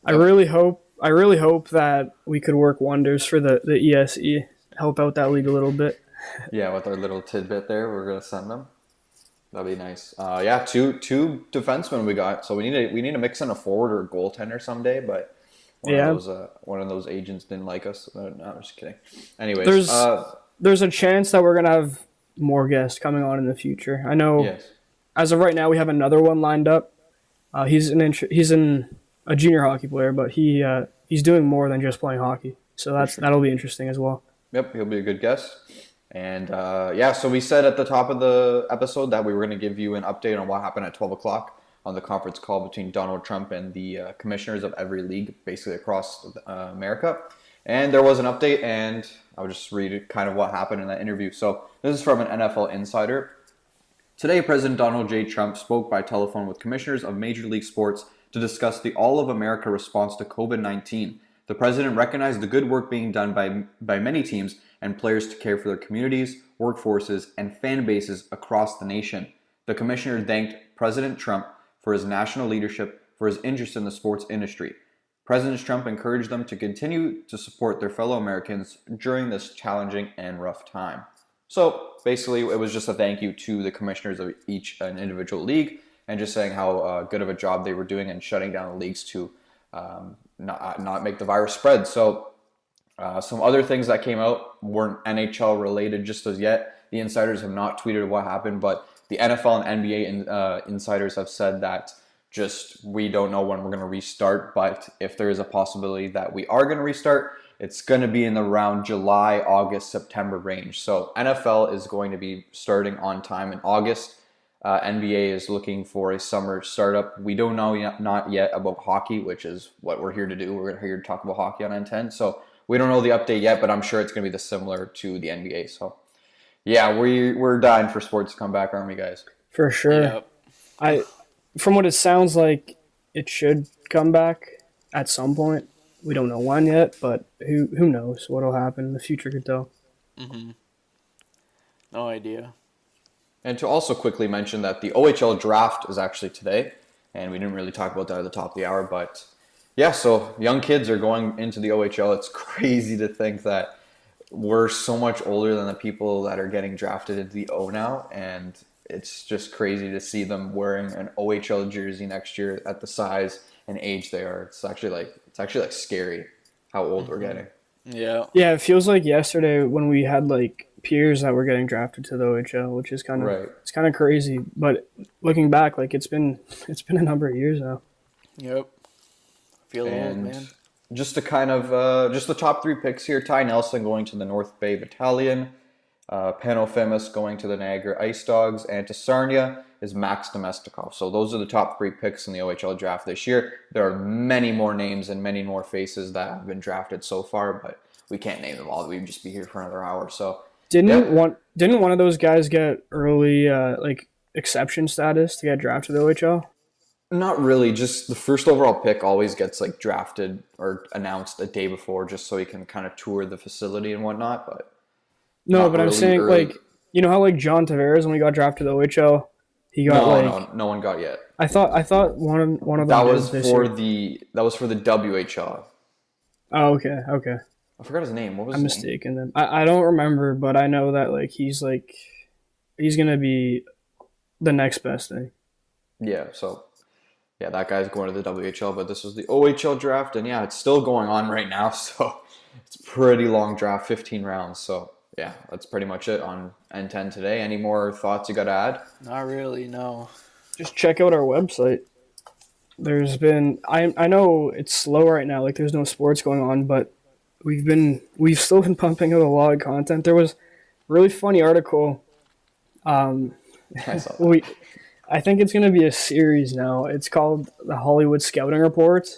I really hope that we could work wonders for the ESE, help out that league a little bit. Yeah, with our little tidbit there, we're gonna send them. That'd be nice. Yeah, two defensemen we got. So we need to mix in a forward or a goaltender someday, but one of those agents didn't like us. No, I'm just kidding. Anyways, there's a chance that we're gonna have more guests coming on in the future. I know. Yes. As of right now, we have another one lined up. He's a junior hockey player, but he's doing more than just playing hockey. So that'll be interesting as well. Yep, he'll be a good guest. And so we said at the top of the episode that we were going to give you an update on what happened at 12 o'clock on the conference call between Donald Trump and the commissioners of every league, basically across America. And there was an update, and I'll just read kind of what happened in that interview. So this is from an NFL insider. Today, President Donald J. Trump spoke by telephone with commissioners of Major League Sports to discuss the all-of-America response to COVID-19. The president recognized the good work being done by many teams and players to care for their communities, workforces, and fan bases across the nation. The commissioner thanked President Trump for his national leadership, for his interest in the sports industry. President Trump encouraged them to continue to support their fellow Americans during this challenging and rough time. So basically, it was just a thank you to the commissioners of each an individual league, and just saying how good of a job they were doing and shutting down the leagues to not make the virus spread. So some other things that came out weren't NHL related just as yet. The insiders have not tweeted what happened, but the NFL and NBA insiders have said that we don't know when we're going to restart, but if there is a possibility that we are going to restart, it's going to be in the around July, August, September range. So NFL is going to be starting on time in August. NBA is looking for a summer startup. We don't know not yet about hockey, which is what we're here to do. We're here to talk about hockey on N10. So we don't know the update yet, but I'm sure it's going to be similar to the NBA. So yeah, we're dying for sports to come back, aren't we, guys? For sure. Yep. From what it sounds like, it should come back at some point. We don't know when yet, but who knows what'll happen. The future could tell. Mm-hmm. No idea. And to also quickly mention that the OHL draft is actually today, and we didn't really talk about that at the top of the hour, but yeah, so young kids are going into the OHL. It's crazy to think that we're so much older than the people that are getting drafted into the O now, and it's just crazy to see them wearing an OHL jersey next year at the size and age they are. It's actually like scary how old we're getting. Yeah. Yeah, it feels like yesterday when we had peers that were getting drafted to the OHL, which is kind of It's kind of crazy. But looking back, it's been a number of years now. Yep. Feel old, man. Just to kind of just the top 3 picks here: Ty Nelson going to the North Bay Battalion, Panofemis going to the Niagara Ice Dogs, and to Sarnia is Max Domestikov. So those are the top 3 picks in the OHL draft this year. There are many more names and many more faces that have been drafted so far, but we can't name them all. We'd just be here for another hour. So didn't one of those guys get early exception status to get drafted to the OHL? Not really. Just the first overall pick always gets drafted or announced a day before, just so he can kind of tour the facility and whatnot. But no, but I'm saying early. You know how John Tavares, when we got drafted to the OHL, he got no one got yet. I thought one of them that was for the WHL. Oh, okay. I forgot his name. What was his name? I'm mistaken then. I don't remember, but I know that he's gonna be the next best thing. Yeah. So. Yeah, that guy's going to the WHL, but this was the OHL draft, and yeah, it's still going on right now, so it's a pretty long draft, 15 rounds. So yeah, that's pretty much it on N10 today. Any more thoughts you got to add? Not really, no. Just check out our website. There's been, I know it's slow right now, there's no sports going on, but we've still been pumping out a lot of content. There was a really funny article. I saw that. I think it's going to be a series now. It's called the Hollywood Scouting Report,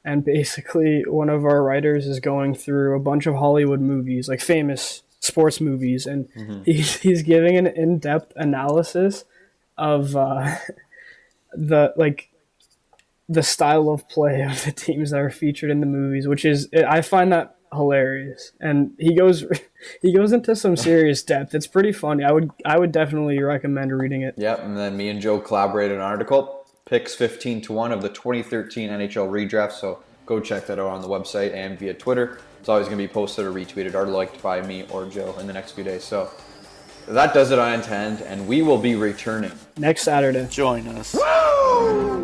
and basically one of our writers is going through a bunch of Hollywood movies, like famous sports movies, and he's giving an in-depth analysis of the style of play of the teams that are featured in the movies, which is, I find that hilarious. And he goes into some serious depth. It's pretty funny. I would definitely recommend reading it. Yep, and then me and Joe collaborated an article, picks 15-1 of the 2013 NHL redraft, so go check that out on the website and via Twitter. It's always going to be posted or retweeted or liked by me or Joe in the next few days. So that does it on Intend, and we will be returning Next Saturday. Join us. Woo!